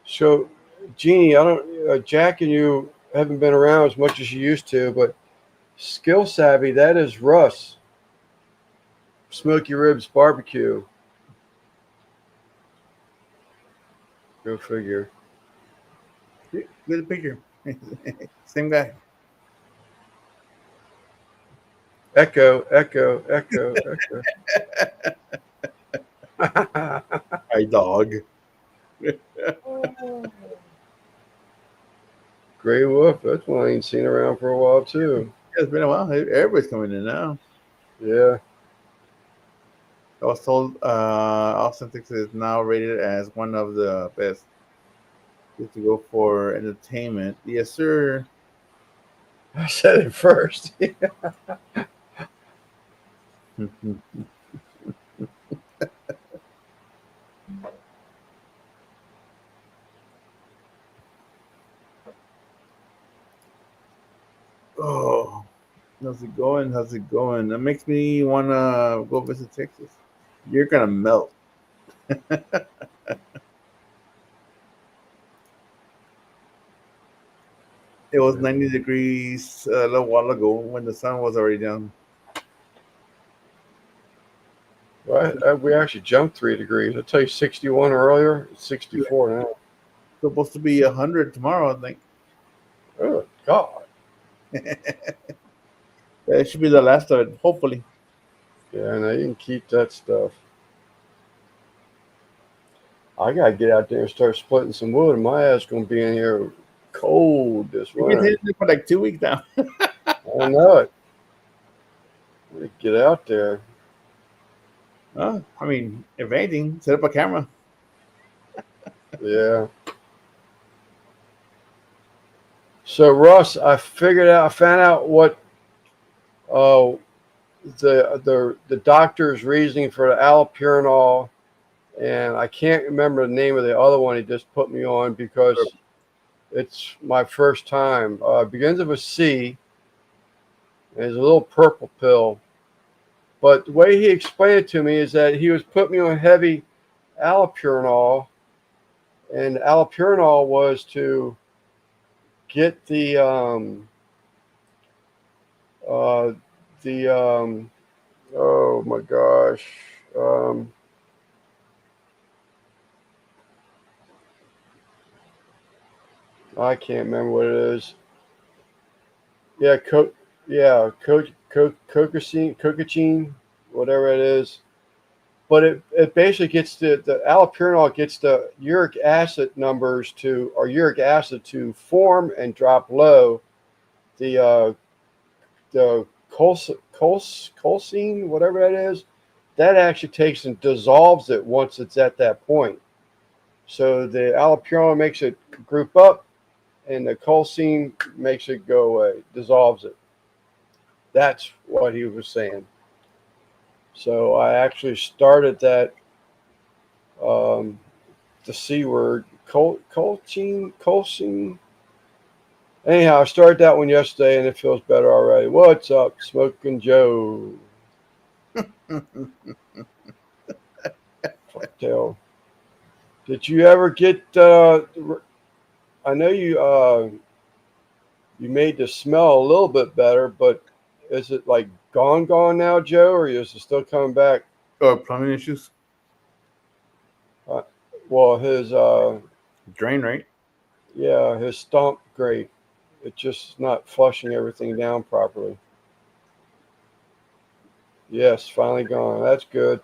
So, Jeannie, I don't. Jack and you haven't been around as much as you used to, but Skill Savvy, that is Russ. Smoky Ribs Barbecue. Go figure. good picture. Same guy. Echo, echo, echo, echo. Hi, dog. Gray Wolf, that's one I ain't seen around for a while too. Yeah, it's been a while. Everybody's coming in now. Yeah. I was told Austin, Texas is now rated as one of the best to go for entertainment. Yes, sir. I said it first. Oh, how's it going? How's it going? That makes me want to go visit Texas. You're going to melt. It was 90 degrees a little while ago when the sun was already down. Well, we actually jumped 3 degrees. I tell you 61 earlier. It's 64 now. Supposed to be 100 tomorrow, I think. Oh, God. That should be the last of it, hopefully. Yeah, and I didn't keep that stuff. I gotta get out there and start splitting some wood. My ass gonna be in here cold this We've been winter. hitting it for like 2 weeks now. I know it. Get out there. I mean, if anything, set up a camera. Yeah. So Russ, I found out what uh, the doctor's reasoning for the allopurinol, and I can't remember the name of the other one he just put me on because it's my first time. It begins with a C, and it's a little purple pill. But the way he explained it to me is that he was putting me on heavy allopurinol, and allopurinol was to get oh my gosh, I can't remember what it is. Yeah, cocaine, whatever it is. But it basically gets the allopurinol gets the uric acid numbers to or uric acid to form and drop low. The colcine, whatever that is, that actually takes and dissolves it once it's at that point. So the allopurinol makes it group up, and the colcine makes it go away, dissolves it. That's what he was saying. So I actually started that, the C word, colcine. Anyhow, I started that one yesterday, and it feels better already. What's up, Smoking Joe? Fucktail. Did you ever get? I know you made the smell a little bit better, but is it like gone now, Joe, or is it still coming back? Or plumbing issues. Well, his Drain, right? yeah, his stomp great. It's just not flushing everything down properly. Yes, finally gone. That's good.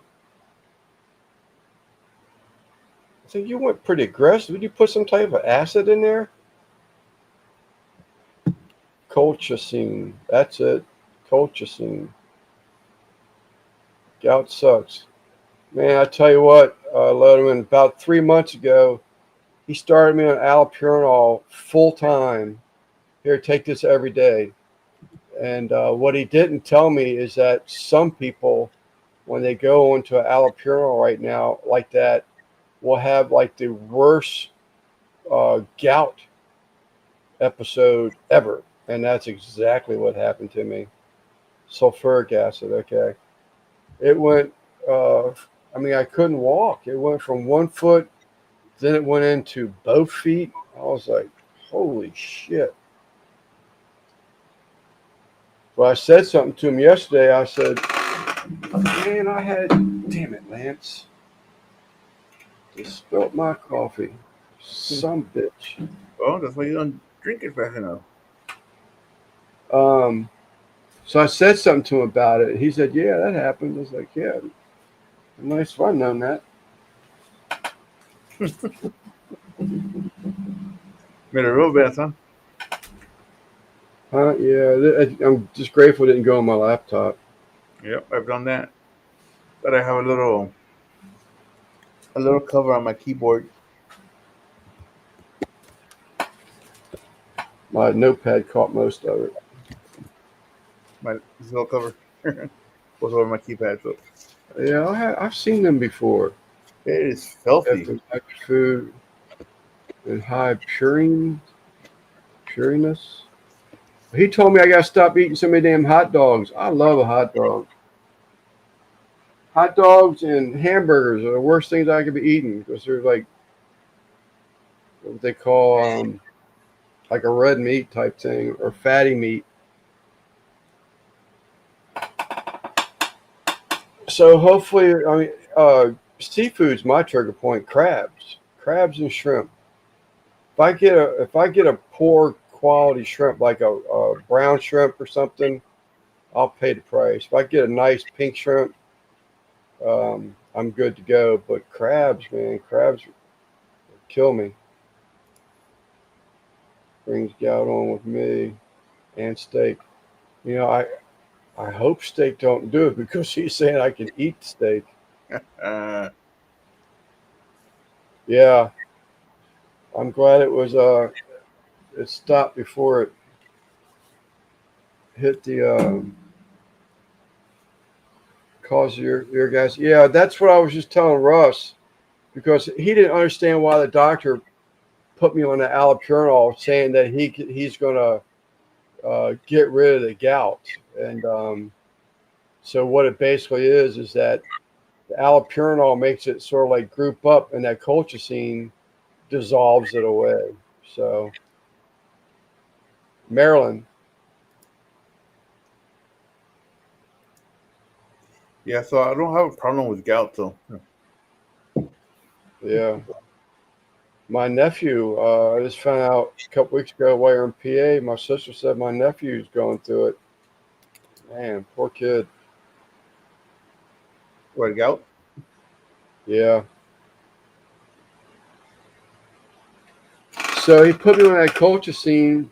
I think you went pretty aggressive. Did you put some type of acid in there? Colchicine. That's it. Colchicine. Gout sucks. Man, I tell you what, Letterman, about 3 months ago, he started me on allopurinol full time. Here, take this every day. And what he didn't tell me is that some people, when they go into allopurinol right now like that, will have like the worst gout episode ever. And that's exactly what happened to me. Sulfuric acid, okay. It went, I couldn't walk. It went from 1 foot, then it went into both feet. I was like, holy shit. Well, I said something to him yesterday. I said, man, damn it, Lance. Just spilt my coffee. Some bitch. Oh, that's why you don't drink it fast enough. So I said something to him about it. He said, yeah, that happened. I was like, yeah, nice if I'd known that. Made a real bad, huh? Yeah, I'm just grateful it didn't go on my laptop. Yep, I've done that. But I have a little cover on my keyboard. My notepad caught most of it. This little cover was over my keypad. So Yeah, I've seen them before. it is filthy. After food and high puriness. He told me I got to stop eating so many damn hot dogs. I love a hot dog. Hot dogs and hamburgers are the worst things I could be eating because they're like what they call like a red meat type thing or fatty meat. So hopefully, seafood's my trigger point. Crabs and shrimp. If I get a poor quality shrimp like a brown shrimp or something, I'll pay the price. If I get a nice pink shrimp, I'm good to go. But crabs, man, kill me. Brings gout on with me and steak. You know, I hope steak don't do it because he's saying I can eat steak. Uh, Yeah, I'm glad it stopped before it hit the cause of your guys. Yeah, that's what I was just telling Russ because he didn't understand why the doctor put me on the allopurinol, saying that he's going to get rid of the gout. And so what it basically is that the allopurinol makes it sort of like group up, and that colchicine dissolves it away. So Maryland, yeah, so I don't have a problem with gout, though. yeah. My nephew, I just found out a couple weeks ago while you're in PA. My sister said my nephew's going through it. Man, poor kid. What, gout? Yeah. So he put me on that colchicine,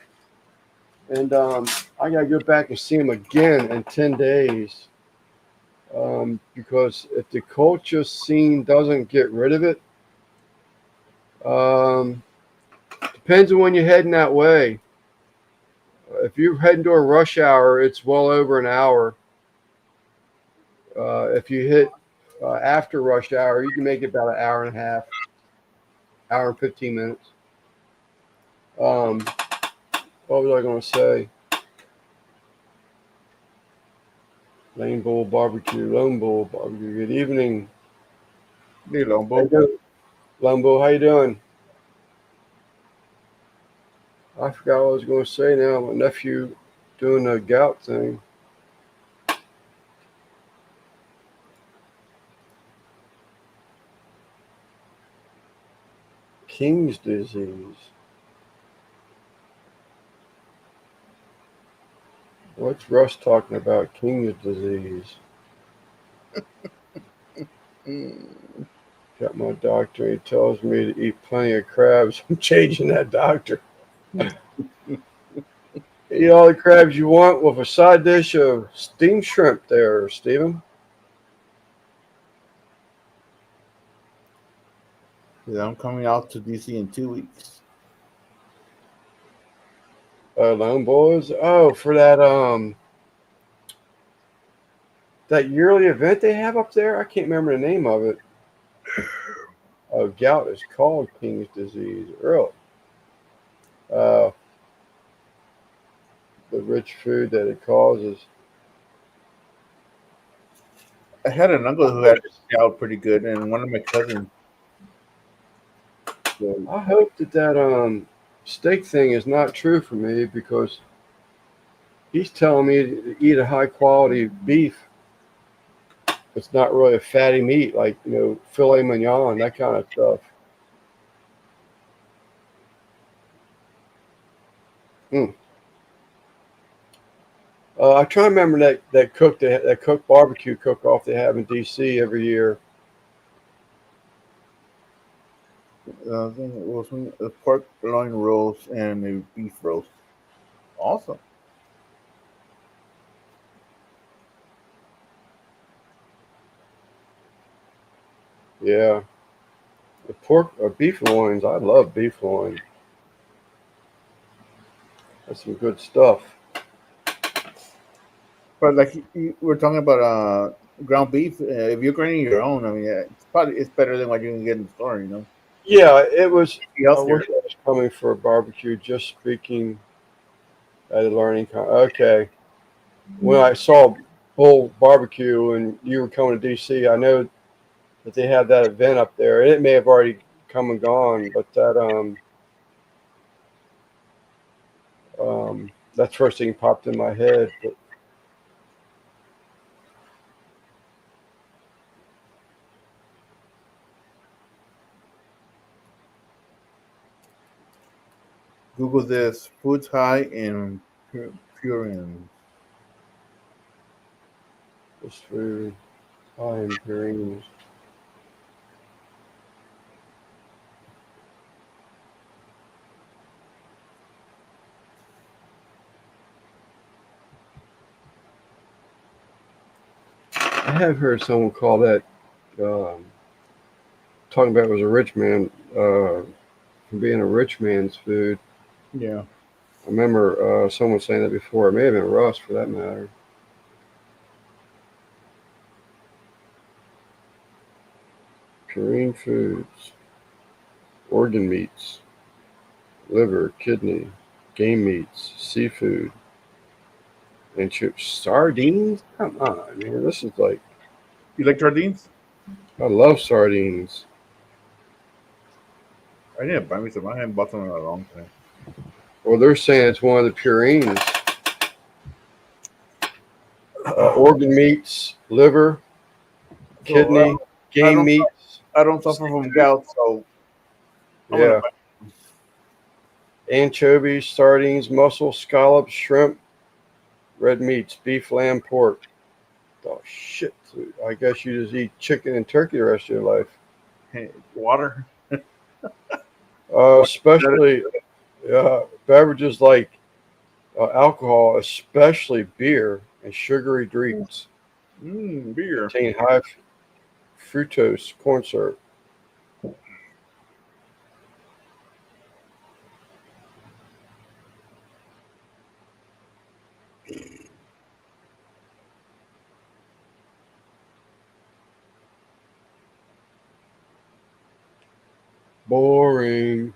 and I got to go back and see him again in 10 days. Because if the colchicine doesn't get rid of it, um, depends on when you're heading that way. If you're heading to a rush hour, it's well over an hour. If you hit after rush hour, you can make it about an hour and a half, hour and 15 minutes. What was I going to say? Lone Bull Barbecue. Good evening. Hey, How you Lombo. doing? Lone Bull, how you doing? I forgot what I was going to say now. My nephew doing the gout thing. King's disease. What's Russ talking about? King's disease. Mm. Got my doctor. He tells me to eat plenty of crabs. I'm changing that doctor. Eat all the crabs you want with a side dish of steamed shrimp there, Stephen. Yeah, I'm coming out to DC in 2 weeks. Lone Boys. Oh, for that yearly event they have up there. I can't remember the name of it. Oh, gout is called King's disease. Really? Uh, the rich food that it causes. I had an uncle who had gout pretty good, and one of my cousins. So, I hope that steak thing is not true for me because he's telling me to eat a high quality beef. It's not really a fatty meat like filet mignon, that kind of stuff. Hmm. I try to remember that cook barbecue cook off they have in DC every year. I think it was a pork loin roast and a beef roast. Awesome. Yeah, the pork or beef loins. I love beef loins. That's some good stuff. But like we're talking about ground beef. If you're grinding your own, I mean, it's better than what you can get in the store. Yeah, it was. Be I healthier. wish I was coming for a barbecue. Just speaking at a Okay, when I saw Bull Barbecue and you were coming to DC, I know that they have that event up there, and it may have already come and gone, but that first thing popped in my head. But Google this: foods high in purines. this food, I am hearing. have heard someone call that talking about it was a rich man from being a rich man's food. Yeah. I remember someone saying that before. It may have been Russ, for that matter. Purine foods, organ meats, liver, kidney, game meats, seafood, and chips. Sardines? Come on, man. This is like, You like sardines? I love sardines. I need to buy me some. I haven't bought some in a long time. Well, they're saying it's one of the purines. Organ meats, liver, kidney, I game don't- meats. I don't suffer from gout, so I'm Yeah. gonna buy. Anchovies, sardines, mussels, scallops, shrimp, red meats, beef, lamb, pork. Oh, shit. I guess you just eat chicken and turkey the rest of your life. Water. Especially beverages like alcohol, especially beer and sugary drinks, Beer. contain high fructose corn syrup. Boring.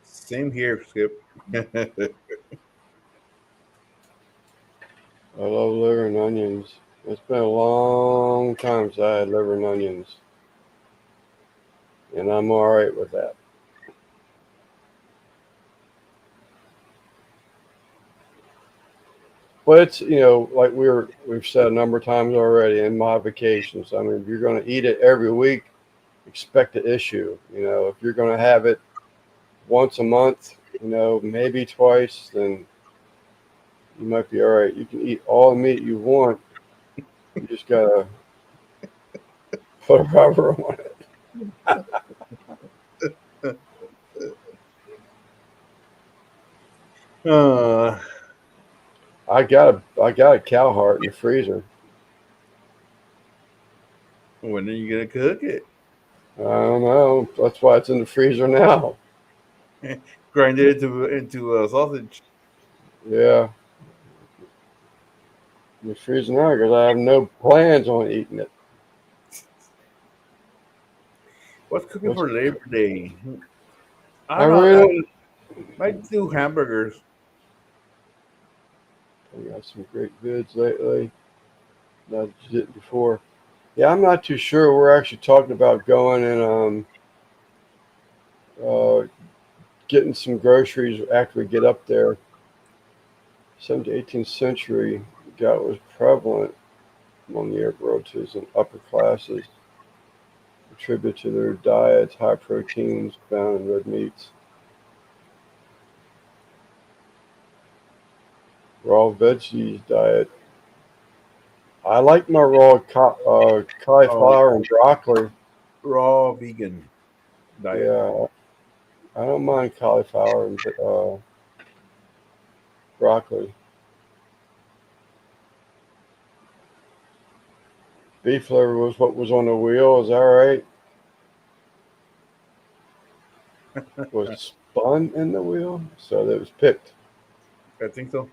Same here, Skip. I love liver and onions. It's been a long time since I had liver and onions, and I'm all right with that. But it's, like we've said a number of times already in modifications. I mean, if you're going to eat it every week, expect an issue. If you're going to have it once a month, maybe twice, then you might be all right. You can eat all the meat you want. You just gotta put a rubber on it. uh, I got a cow heart in the freezer. when are you gonna cook it? I don't know. That's why it's in the freezer now. Grind it into a sausage. Yeah, in the freezer now because I have no plans on eating it. What's cooking for Labor Day? I I don't really know. don't. I might do hamburgers. We got some great vids lately. That I did before. Yeah, I'm not too sure. We're actually talking about going and getting some groceries after we get up there. 17th, 18th century, gout was prevalent among the Arab relatives and upper classes, attributed to their diets high proteins found in red meats. Raw veggies diet. I like my raw cauliflower and broccoli. Raw vegan diet. Yeah, I don't mind cauliflower and broccoli. Beef liver was what was on the wheel. Is that right? Was spun in the wheel, so that was picked. I think so.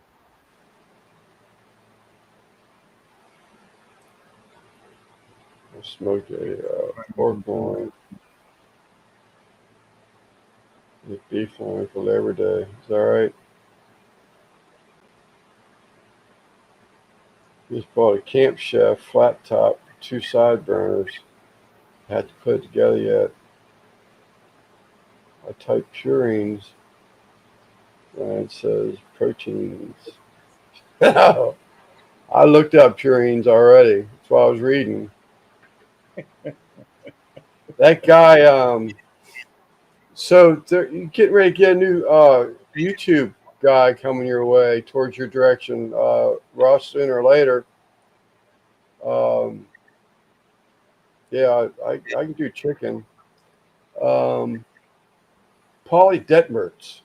I smoked a pork loin, a beef loin for Labor Day. Is that right? Just bought a Camp Chef flat top, 2 side burners. Had to put it together yet. I typed purines, and it says proteins. I looked up purines already. That's what I was reading. That guy, so you're getting ready to get a new YouTube guy coming your way towards your direction, Ross, sooner or later. Yeah, I can do chicken. Paulie Detmertz,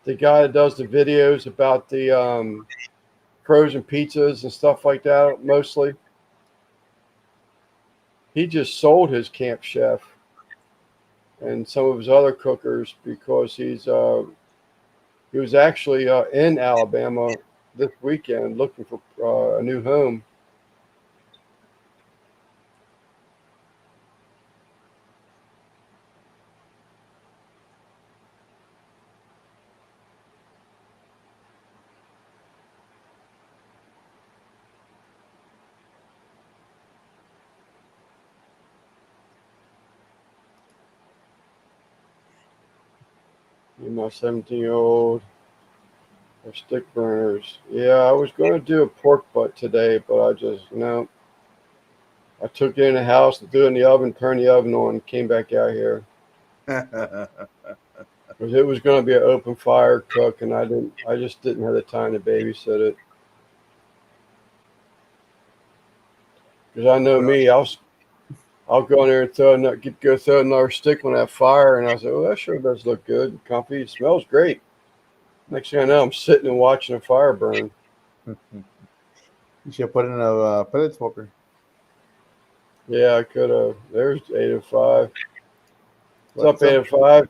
the guy that does the videos about the frozen pizzas and stuff like that mostly. He just sold his Camp Chef and some of his other cookers because he was actually in Alabama this weekend looking for a new home. My 17-year-old or stick burners. Yeah, I was going to do a pork butt today, but I just, I took it in the house, threw it in the oven, turned the oven on, and came back out here. Because it was going to be an open fire cook, and I just didn't have the time to babysit it. Because I know me, I'll go in there and throw another stick on that fire, and I say, "Oh, that sure does look good and comfy. It smells great." Next thing I know, I'm sitting and watching a fire burn. You should put in a pellet smoker. Yeah, I could have. There's 805. What's up, 805?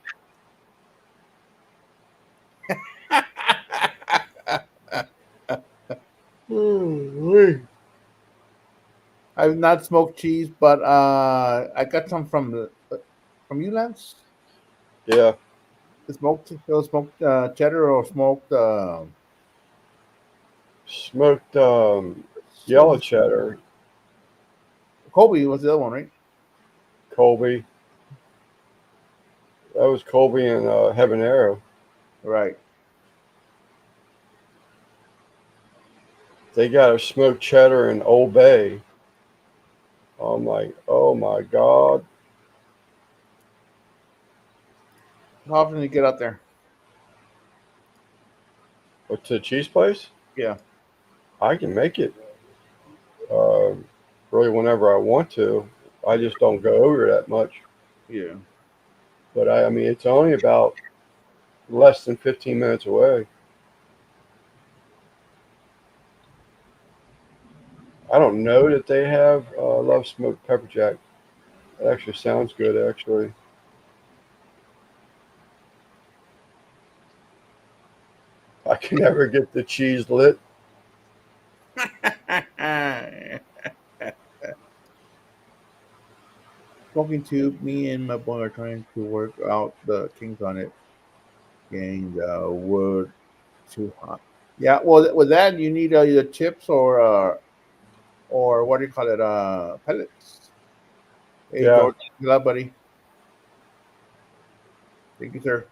I've not smoked cheese, but I got some from you, Lance. Yeah, The smoked cheddar or smoked smoked yellow cheddar, Colby was the other one, right? Colby. That was Colby and Habanero. Right. They got a smoked cheddar in Old Bay. I'm like, oh my God. How often do you get out there? What's the cheese place? Yeah. I can make it uh, really whenever I want to. I just don't go over that much. Yeah. But I mean, it's only about less than 15 minutes away. I don't know that they have Love Smoked Pepper Jack. It actually sounds good, actually. I can never get the cheese lit. Smoking tube. Me and my boy are trying to work out the kinks on it. Getting the wood too hot. Yeah. Well, with that, you need either chips or what do you call it? Pellets. Hey, Yeah, George. Good luck, buddy. Thank you, sir.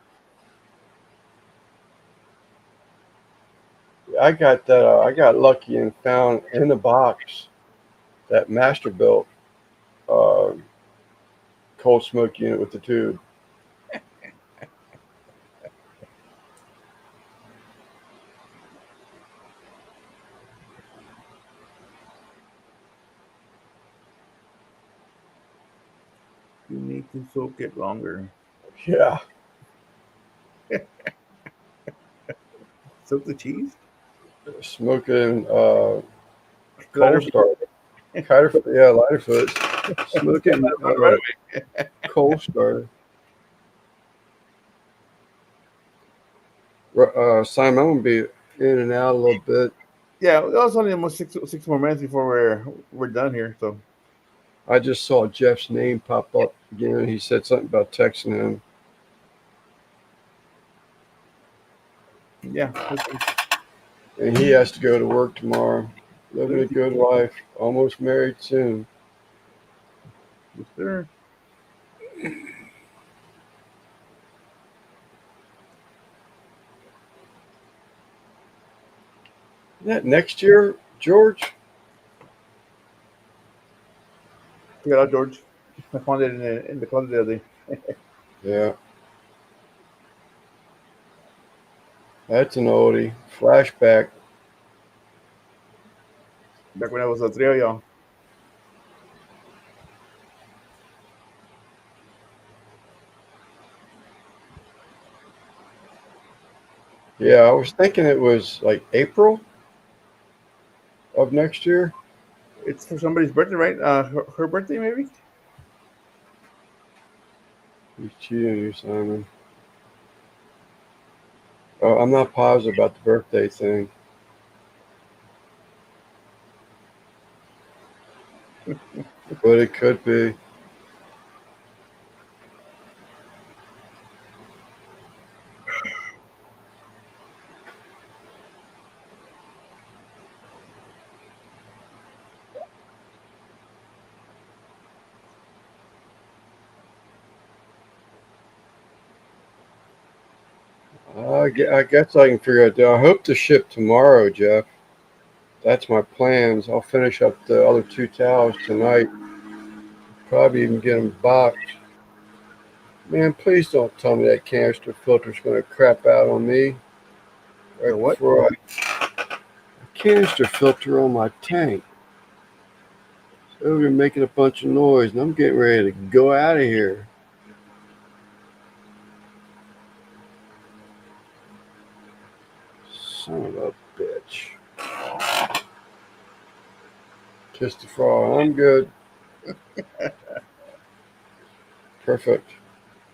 I got that. I got lucky and found in the box that Masterbuilt uh, cold smoke unit with the tube. You need to soak it longer. Yeah, Soak the cheese. smoking cold Lighter. starter. Yeah, lighter foods. Smoking Right away. cold starter. Simon, I'm gonna be in and out a little bit. Yeah, it was only almost six more minutes before we're done here. So I just saw Jeff's name pop up again. He said something about texting him. yeah, And he has to go to work tomorrow. Living a good life. Almost married soon. yes, sir. Isn't that next year, George? Check it out, George. I found it in the closet the other day. Yeah, that's an oldie. Flashback. Back when I was a three of y'all. Yeah, I was thinking it was like April. of next year. It's for somebody's birthday, right? Her birthday, maybe. He's cheating you, Simon. Oh, I'm not positive about the birthday thing. But it could be. I guess I can figure it out. I hope to ship tomorrow, Jeff. That's my plans. I'll finish up the other two towels tonight. Probably even get them boxed. Man, please don't tell me that canister filter's going to crap out on me The right what? before canister filter on my tank. So we're making a bunch of noise, and I'm getting ready to go out of here. Son of a bitch. Kiss the frog. I'm good. Perfect.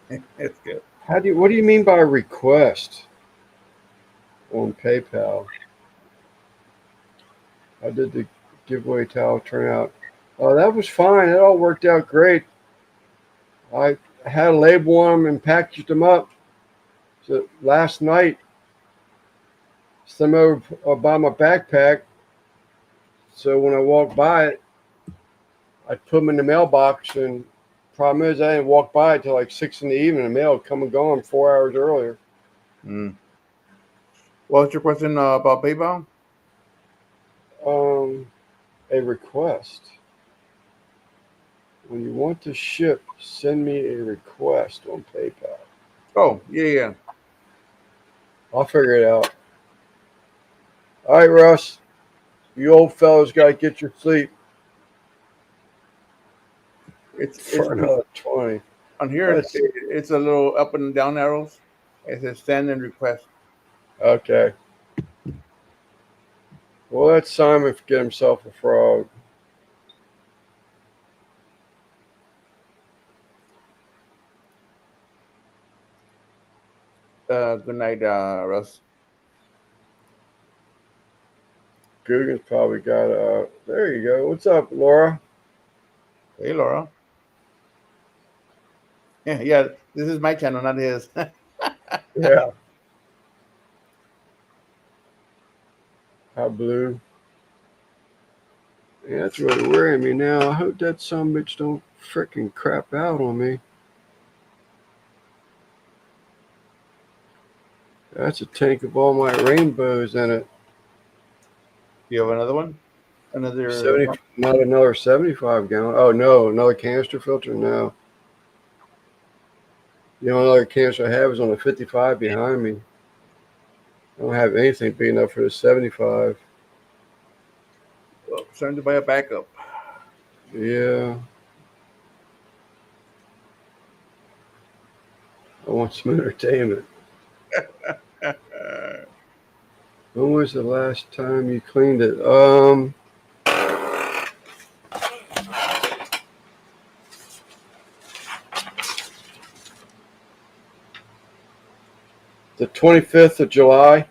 It's good. What do you mean by request on PayPal? How did the giveaway towel turn out? Oh, that was fine. It all worked out great. I had a label on them and packaged them up. So last night, some over by my backpack. So when I walked by it, I put them in the mailbox. And problem is, I didn't walk by it till like 6 in the evening. The mail had come and gone 4 hours earlier. Mm. What's your question about PayPal? A request. When you want to ship, send me a request on PayPal. Oh, yeah. I'll figure it out. All right, Russ. You old fellas got to get your sleep It's for another 20. on here. Let's see. It's a little up and down arrows. It says send and request. Okay. Well, let Simon get himself a frog. Good night, Russ. Guggen's probably got there you go. What's up, Laura? Hey, Laura. Yeah. This is my channel, not his. Yeah. How blue? Yeah, that's really worrying me now. I hope that some bitch don't frickin' crap out on me. That's a tank of all my rainbows in it. You have another one? Another. 70, not another 75 gallon. Oh no, another canister filter? No. The only other canister I have is on the 55 behind me. I don't have anything big enough for the 75. Well, starting to buy a backup. Yeah. I want some entertainment. When was the last time you cleaned it? The 25th of July.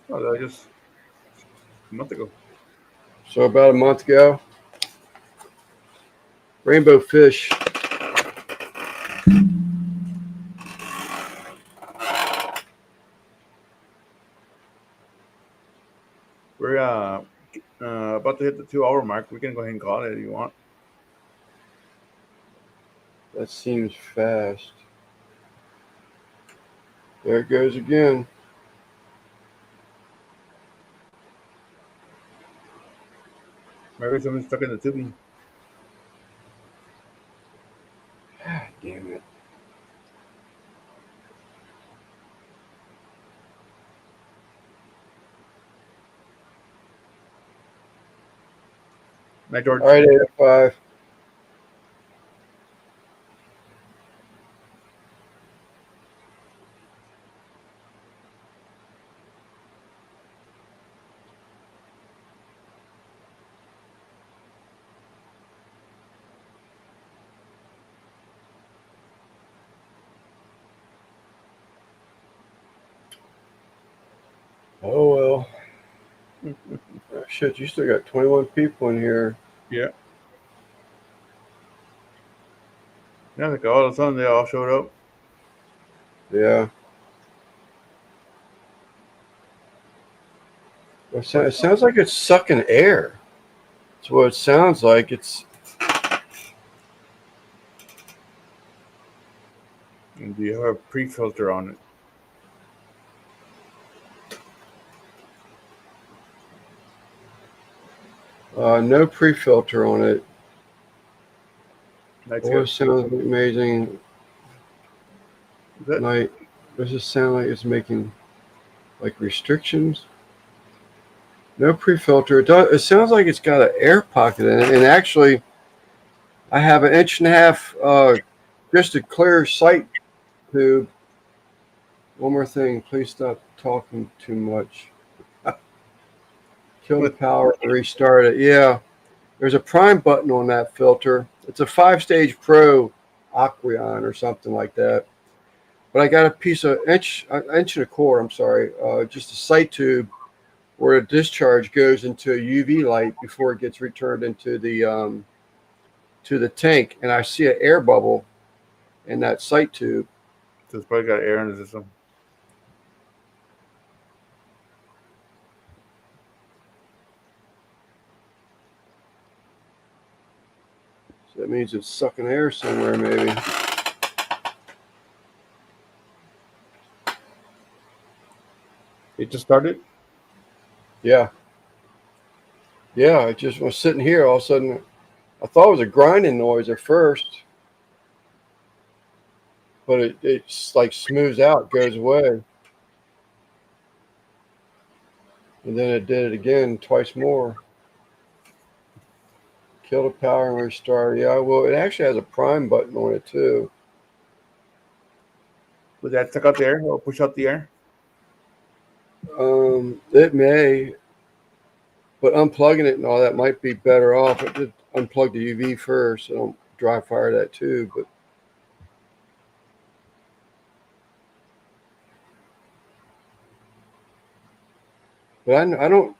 Oh, that was just a month ago. So about a month ago. Rainbow fish. We're about to hit the 2 hour mark. We can go ahead and call it if you want. That seems fast. There it goes again. Maybe someone's stuck in the tubing. God damn it. Night, George. All right, 805. Oh well. Oh, shit, you still got 21 people in here. Yeah. Yeah, like all of a sudden they all showed up. Yeah. It sounds like it's sucking air. That's what it sounds like. It's And do you have a pre-filter on it? no pre-filter on it. That's Oh, it good. sounds amazing. Is it? Night. Does it sound like it's making like restrictions? No pre-filter. It sounds like it's got an air pocket in it. And actually, I have an inch and a half just a clear sight tube. One more thing. Please stop talking too much. Kill the With power and restart it. Yeah. There's a prime button on that filter. It's a 5-stage Pro Aqueon or something like that. But I got a piece of inch and a quarter. I'm sorry, just a sight tube where the discharge goes into a UV light before it gets returned into the to the tank, and I see an air bubble in that sight tube. so it's probably got air in the system. So that means it's sucking air somewhere, maybe. It just started. Yeah, yeah. I just was sitting here. All of a sudden, I thought it was a grinding noise at first, but it's like smooths out, goes away. And then it did it again twice more. Kill the power and restart. Yeah, well, it actually has a prime button on it too. Would that suck out the air or push out the air? It may, but unplugging it and all that might be better off. It did unplug the UV first, so don't dry fire that too. But I don't.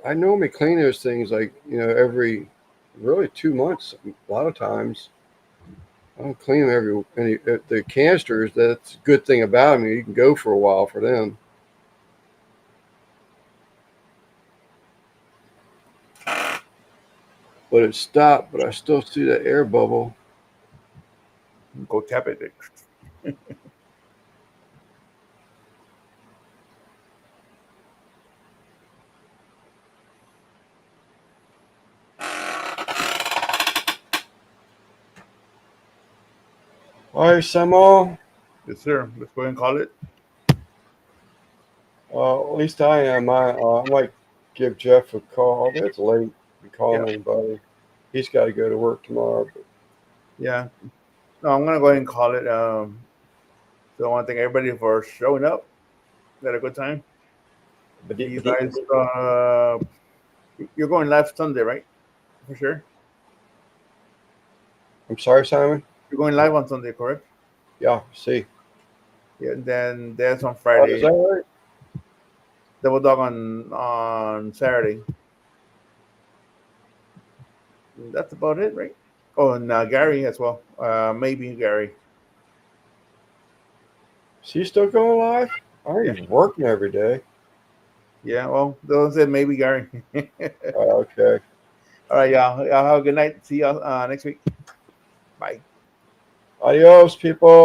I normally clean those things like every really 2 months. A lot of times I don't clean them the canisters. That's a good thing about them. You can go for a while for them. But it stopped. But I still see that air bubble. Go tap it. All right, Samuel. Yes, sir. Let's go ahead and call it. At least I am. I might give Jeff a call. It's late to call Yeah. anybody. He's got to go to work tomorrow. But Yeah. No, I'm gonna go ahead and call it. So I want to thank everybody for showing up. Had a good time. You guys, you're going live Sunday, right? For sure. I'm sorry, Simon. You're going live on Sunday, correct? Yeah, see. Yeah. And then there's on Is Friday. that right? Double Dog on Saturday. That's about it, right? Oh, and Gary as well. Maybe Gary. Is he still going live? He's working every day. Yeah. Well, those said maybe Gary. Okay. All right, y'all. Y'all have a good night. See y'all next week. Bye. Adios, people.